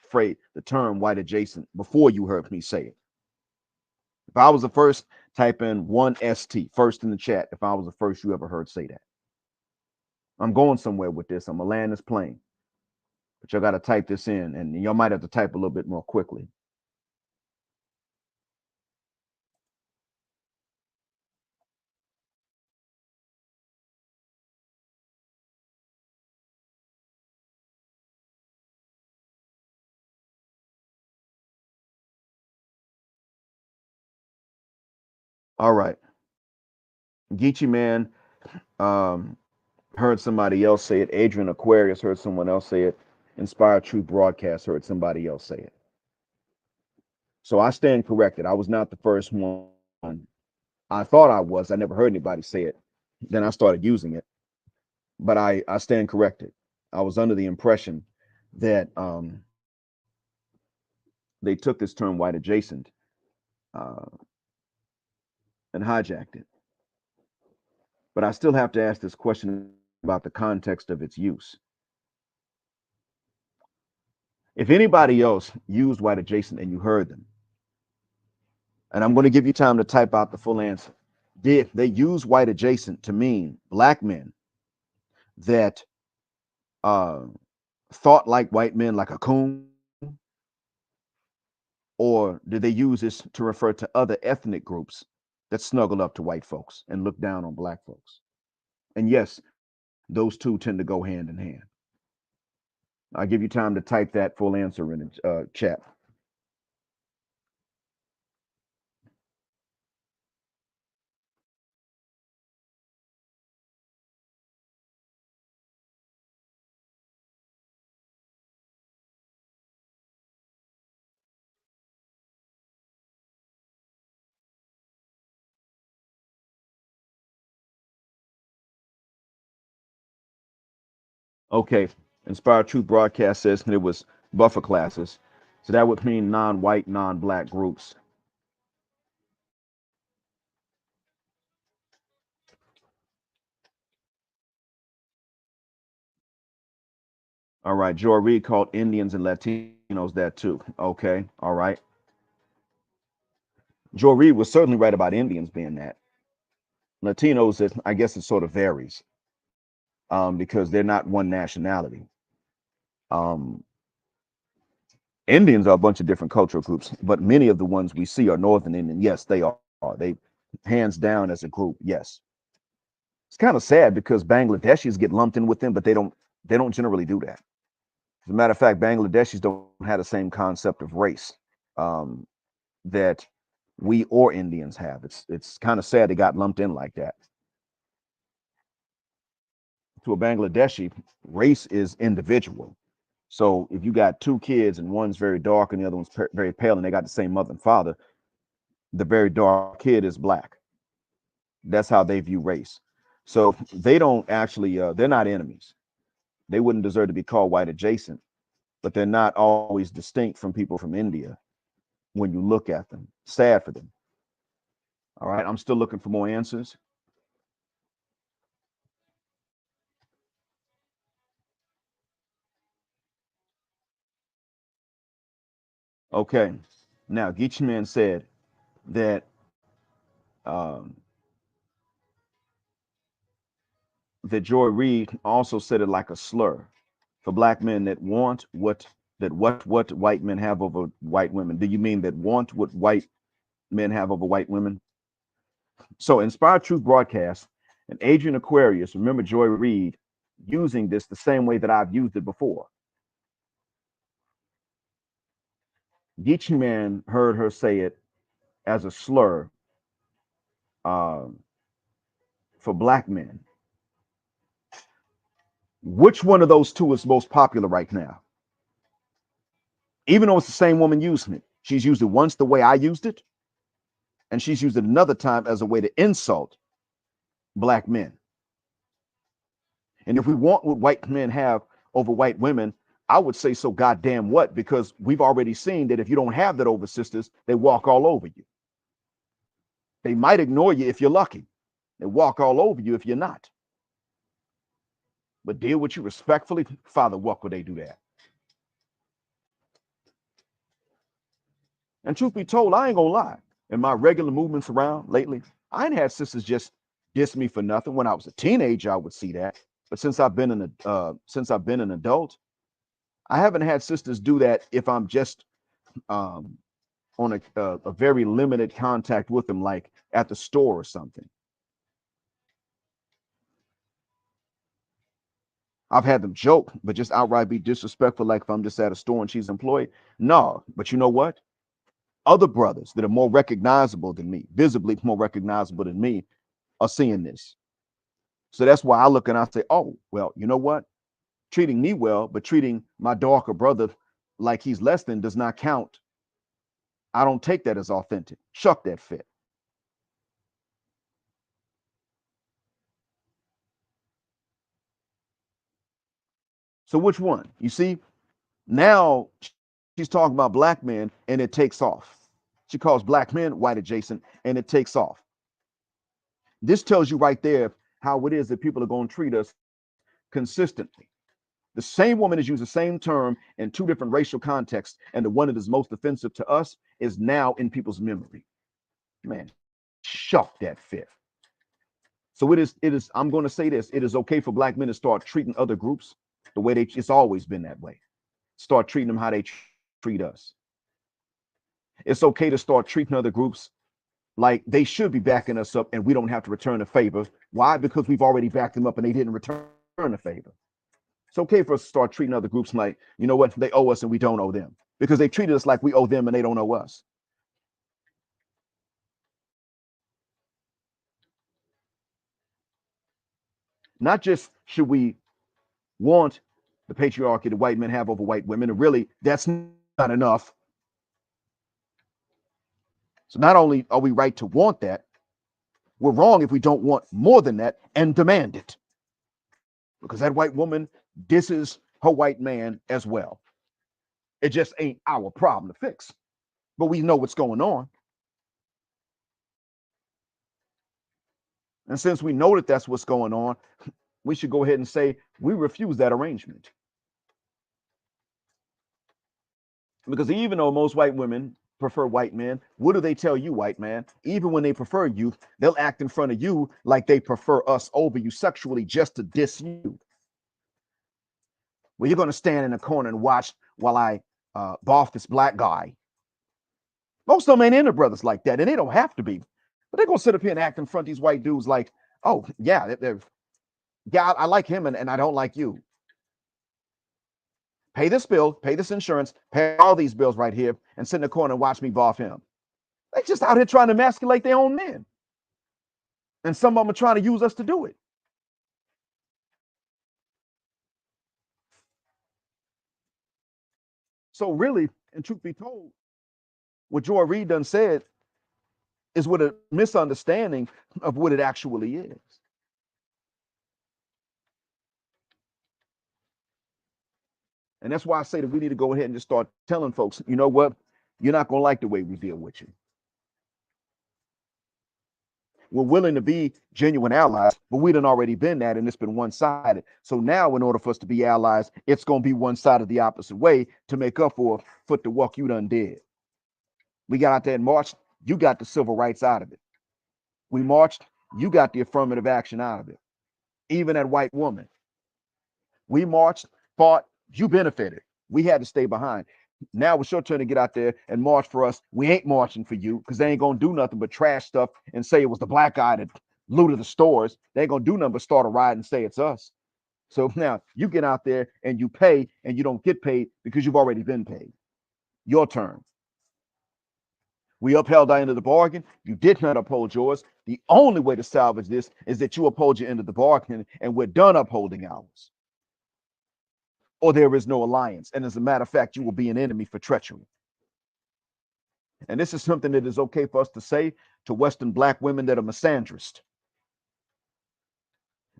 term white adjacent before you heard me say it. If I was the first, type in 1ST first in the chat if I was the first you ever heard say that. I'm going somewhere with this. I'm gonna land this plane. But y'all gotta type this in, and y'all might have to type a little bit more quickly. All right. Geechee Man heard somebody else say it. Adrian Aquarius heard someone else say it. Inspired Truth Broadcast heard somebody else say it. So I stand corrected. I was not the first one. I thought I was. I never heard anybody say it. Then I started using it. But I stand corrected. I was under the impression that they took this term white adjacent uh, and hijacked it. But I still have to ask this question about the context of its use. If anybody else used white adjacent and you heard them, and I'm going to give you time to type out the full answer, did they use white adjacent to mean black men that uh, thought like white men, like a coon? Or did they use this to refer to other ethnic groups that snuggle up to white folks and look down on black folks? And yes, those two tend to go hand in hand. I'll give you time to type that full answer in the chat. Okay. Inspired Truth Broadcast says that it was buffer classes. So that would mean non-white, non-black groups. All right. Joy Reid called Indians and Latinos that too. Okay. All right. Joy Reid was certainly right about Indians being that. Latinos, I guess it sort of varies because they're not one nationality. Um, Indians are a bunch of different cultural groups, but many of the ones we see are Northern Indian. Yes, they are. They hands down as a group. Yes. It's kind of sad because Bangladeshis get lumped in with them, but they don't generally do that. As a matter of fact, Bangladeshis don't have the same concept of race um, that we or Indians have. It's kind of sad they got lumped in like that. To a Bangladeshi, race is individual. So if you got two kids and one's very dark and the other one's very pale and they got the same mother and father, the very dark kid is black. That's how they view race. So they don't actually, they're not enemies. They wouldn't deserve to be called white adjacent, but they're not always distinct from people from India when you look at them. Sad for them. All right, I'm still looking for more answers. Okay, now Geechee Man said that um, that Joy Reid also said it like a slur for black men that want what white men have over white women. Do you mean that want what white men have over white women? So Inspired Truth Broadcast and Adrian Aquarius, remember Joy Reid using this the same way that I've used it before. Geechee Man heard her say it as a slur um, for black men. Which one of those two is most popular right now? Even though it's the same woman using it, she's used it once the way I used it, and she's used it another time as a way to insult black men. And if we want what white men have over white women, I would say so goddamn what, because we've already seen that if you don't have that over sisters, they walk all over you. They might ignore you if you're lucky. They walk all over you if you're not. But deal with you respectfully, Father, what would they do that? And truth be told, I ain't gonna lie. In my regular movements around lately, I ain't had sisters just diss me for nothing. When I was a teenager, I would see that. But since I've been an adult, I haven't had sisters do that if I'm just um, on a very limited contact with them, like at the store or something. I've had them joke, but just outright be disrespectful, like if I'm just at a store and she's employed. No, but you know what? Other brothers that are more recognizable than me, visibly more recognizable than me, are seeing this. So that's why I look and I say, oh, well, you know what? Treating me well, but treating my darker brother like he's less than does not count. I don't take that as authentic. Chuck that fit. So which one? You see, now she's talking about black men and it takes off. She calls black men white adjacent and it takes off. This tells you right there how it is that people are going to treat us consistently. The same woman has used the same term in two different racial contexts, and the one that is most offensive to us is now in people's memory. Man, shuck that fit. So it is, I'm going to say this, it is okay for black men to start treating other groups the way it's always been that way. Start treating them how they treat us. It's okay to start treating other groups like they should be backing us up and we don't have to return a favor. Why? Because we've already backed them up and they didn't return a favor. It's okay for us to start treating other groups like, you know what, they owe us and we don't owe them because they treated us like we owe them and they don't owe us. Not just should we want the patriarchy that white men have over white women, and really that's not enough. So not only are we right to want that, we're wrong if we don't want more than that and demand it. Because that white woman This is her white man as well. It just ain't our problem to fix, but we know what's going on. And since we know that that's what's going on, we should go ahead and say we refuse that arrangement. Because even though most white women prefer white men, what do they tell you, white man? Even when they prefer you, they'll act in front of you like they prefer us over you sexually just to diss you. Well, you're going to stand in the corner and watch while I boff this black guy. Most of them ain't into brothers like that, and they don't have to be. But they're going to sit up here and act in front of these white dudes like, oh, yeah, yeah, I like him and I don't like you. Pay this bill, pay this insurance, pay all these bills right here, and sit in the corner and watch me boff him. They just out here trying to emasculate their own men. And some of them are trying to use us to do it. So really, and truth be told, what Joy Reid done said is what a misunderstanding of what it actually is. And that's why I say that we need to go ahead and just start telling folks, you know what? You're not going to like the way we deal with you. We're willing to be genuine allies, but we done already been that, and it's been one-sided. So now, in order for us to be allies, it's going to be one-sided the opposite way to make up for foot the walk you done did. We got out there and marched. You got the civil rights out of it. We marched. You got the affirmative action out of it. Even that white woman. We marched, fought. You benefited. We had to stay behind. Now it's your turn to get out there and march for us. We ain't marching for you because they ain't gonna do nothing but trash stuff and say it was the black guy that looted the stores. They ain't gonna do nothing but start a riot and say it's us. So now you get out there and you pay and you don't get paid because you've already been paid. Your turn. We upheld our end of the bargain. You did not uphold yours. The only way to salvage this is that you uphold your end of the bargain and we're done upholding ours. Or there is no alliance. And as a matter of fact, you will be an enemy for treachery. And this is something that is okay for us to say to Western black women that are misandrist.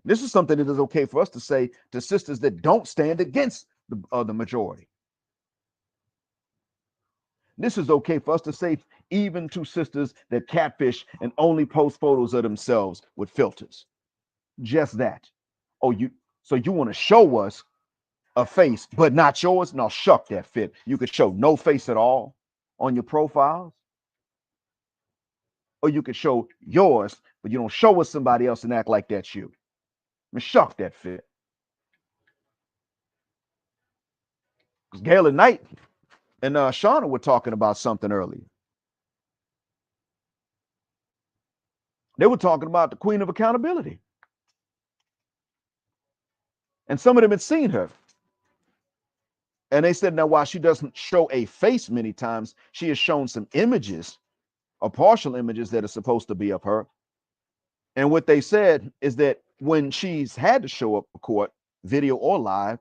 This is something that is okay for us to say to sisters that don't stand against the majority. This is okay for us to say even to sisters that catfish and only post photos of themselves with filters. Just that. Oh, so you want to show us a face, but not yours? No, shuck that fit. You could show no face at all on your profiles. Or you could show yours, but you don't show us somebody else and act like that's you. I mean, shuck that fit. Because Galen Knight and Shauna were talking about something earlier. They were talking about the queen of accountability. And some of them had seen her. And they said, now, while she doesn't show a face many times, she has shown some images or partial images that are supposed to be of her. And what they said is that when she's had to show up for court, video or live,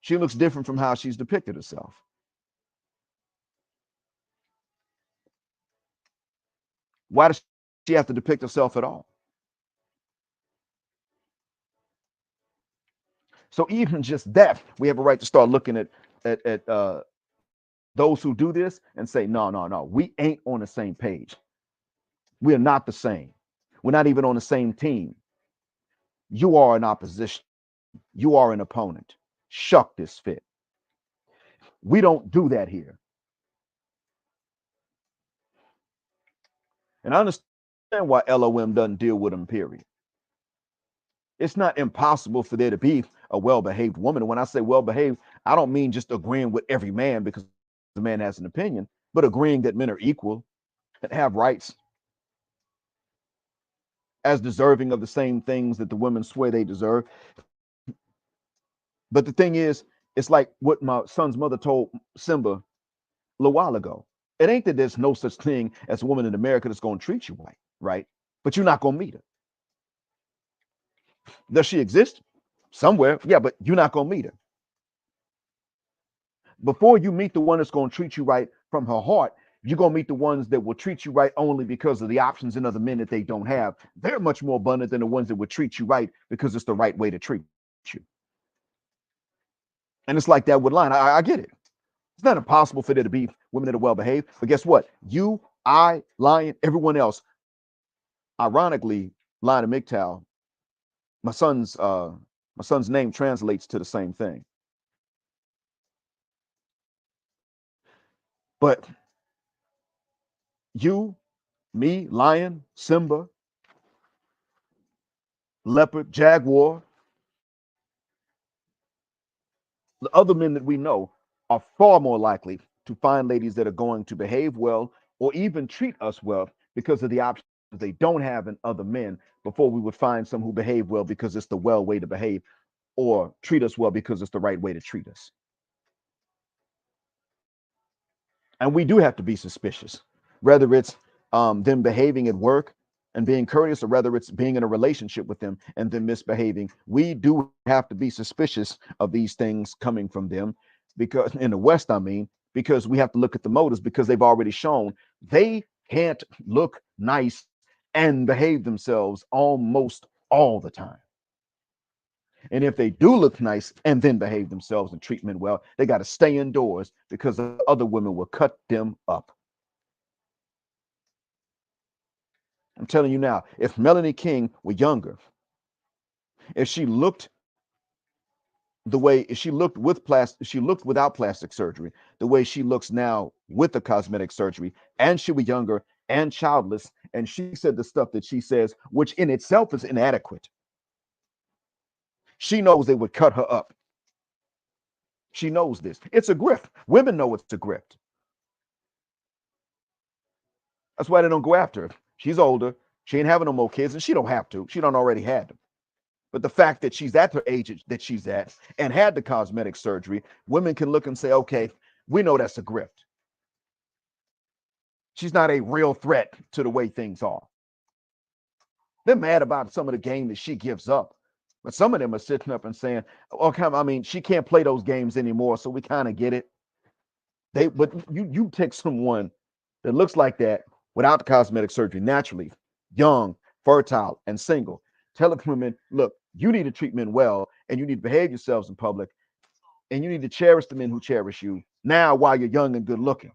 she looks different from how she's depicted herself. Why does she have to depict herself at all? So even just that, we have a right to start looking at those who do this and say, no, we ain't on the same page. We are not the same. We're not even on the same team. You are in opposition. You are an opponent. Shuck this fit. We don't do that here. And I understand why LOM doesn't deal with them, period. It's not impossible for there to be a well-behaved woman. And when I say well-behaved, I don't mean just agreeing with every man because the man has an opinion, but agreeing that men are equal and have rights as deserving of the same things that the women swear they deserve. But the thing is, it's like what my son's mother told Simba a little while ago. It ain't that there's no such thing as a woman in America that's going to treat you right? But you're not going to meet her. Does she exist? Somewhere, yeah, but you're not going to meet her. Before you meet the one that's going to treat you right from her heart, you're going to meet the ones that will treat you right only because of the options in other men that they don't have. They're much more abundant than the ones that would treat you right because it's the right way to treat you. And it's like that with lying. I get it. It's not impossible for there to be women that are well behaved. But guess what? You, I, Lion, everyone else, ironically, Lion and MGTOW, my son's uh my son's name translates to the same thing. But you, me, Lion, Simba, Leopard, Jaguar, the other men that we know are far more likely to find ladies that are going to behave well or even treat us well because of the options they don't have in other men before we would find some who behave well because it's the well way to behave or treat us well because it's the right way to treat us. And we do have to be suspicious, whether it's them behaving at work and being courteous, or whether it's being in a relationship with them and then misbehaving. We do have to be suspicious of these things coming from them, because in the West, I mean, because we have to look at the motives, because they've already shown they can't look nice and behave themselves almost all the time. And if they do look nice and then behave themselves and treat men well, they got to stay indoors because the other women will cut them up. I'm telling you now, if Melanie King were younger, if she looked the way she looked with plastic, she looked without plastic surgery, the way she looks now with the cosmetic surgery, and she were younger and childless, and she said the stuff that she says, which in itself is inadequate, she knows they would cut her up. She knows this. It's a grift. Women know it's a grift. That's why they don't go after her. She's older. She ain't having no more kids, and she don't have to. She don't already had them. But the fact that she's at her age that she's at and had the cosmetic surgery, women can look and say, okay, we know that's a grift. She's not a real threat to the way things are. They're mad about some of the game that she gives up. But some of them are sitting up and saying, okay, I mean, she can't play those games anymore, so we kind of get it. But you take someone that looks like that without the cosmetic surgery, naturally, young, fertile, and single. Tell the women, look, you need to treat men well, and you need to behave yourselves in public, and you need to cherish the men who cherish you now while you're young and good looking.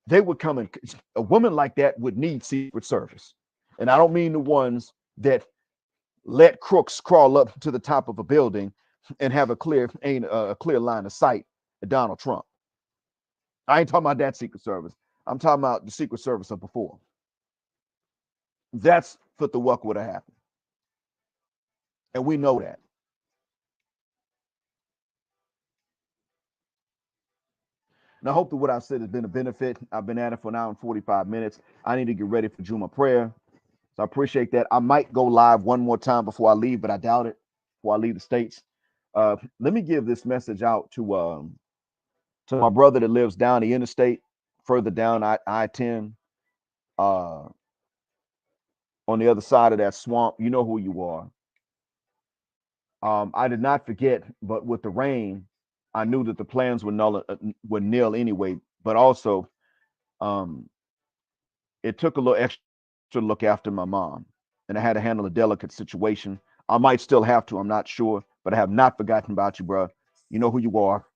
They would come in. A woman like that would need Secret Service. And I don't mean the ones that let crooks crawl up to the top of a building and have a clear line of sight at Donald Trump. I ain't talking about that Secret Service. I'm talking about the Secret Service of before. That's what the what would have happened. And we know that. And I hope that what I said has been a benefit. I've been at it for an hour and 45 minutes. I need to get ready for Juma prayer. So I appreciate that. I might go live one more time before I leave, but I doubt it before I leave the States. Let me give this message out to my brother that lives down the interstate, further down I-10, on the other side of that swamp. You know who you are. I did not forget, but with the rain, I knew that the plans were nil anyway. But also, um, it took a little extra to look after my mom, and I had to handle a delicate situation. I might still have to. I'm not sure, but I have not forgotten about you, bro. You know who you are,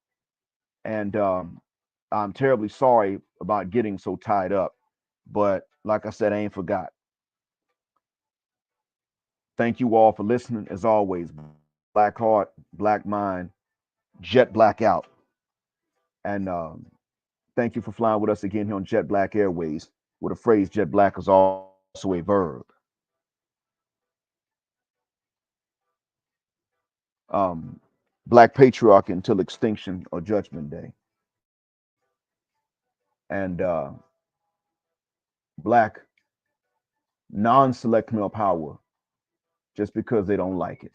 and I'm terribly sorry about getting so tied up. But like I said, I ain't forgot. Thank you all for listening. As always, black heart, black mind, jet black out. And thank you for flying with us again here on Jet Black Airways, where the phrase jet black is also a verb. Um, Black patriarch until extinction or judgment day. And black non select male power just because they don't like it.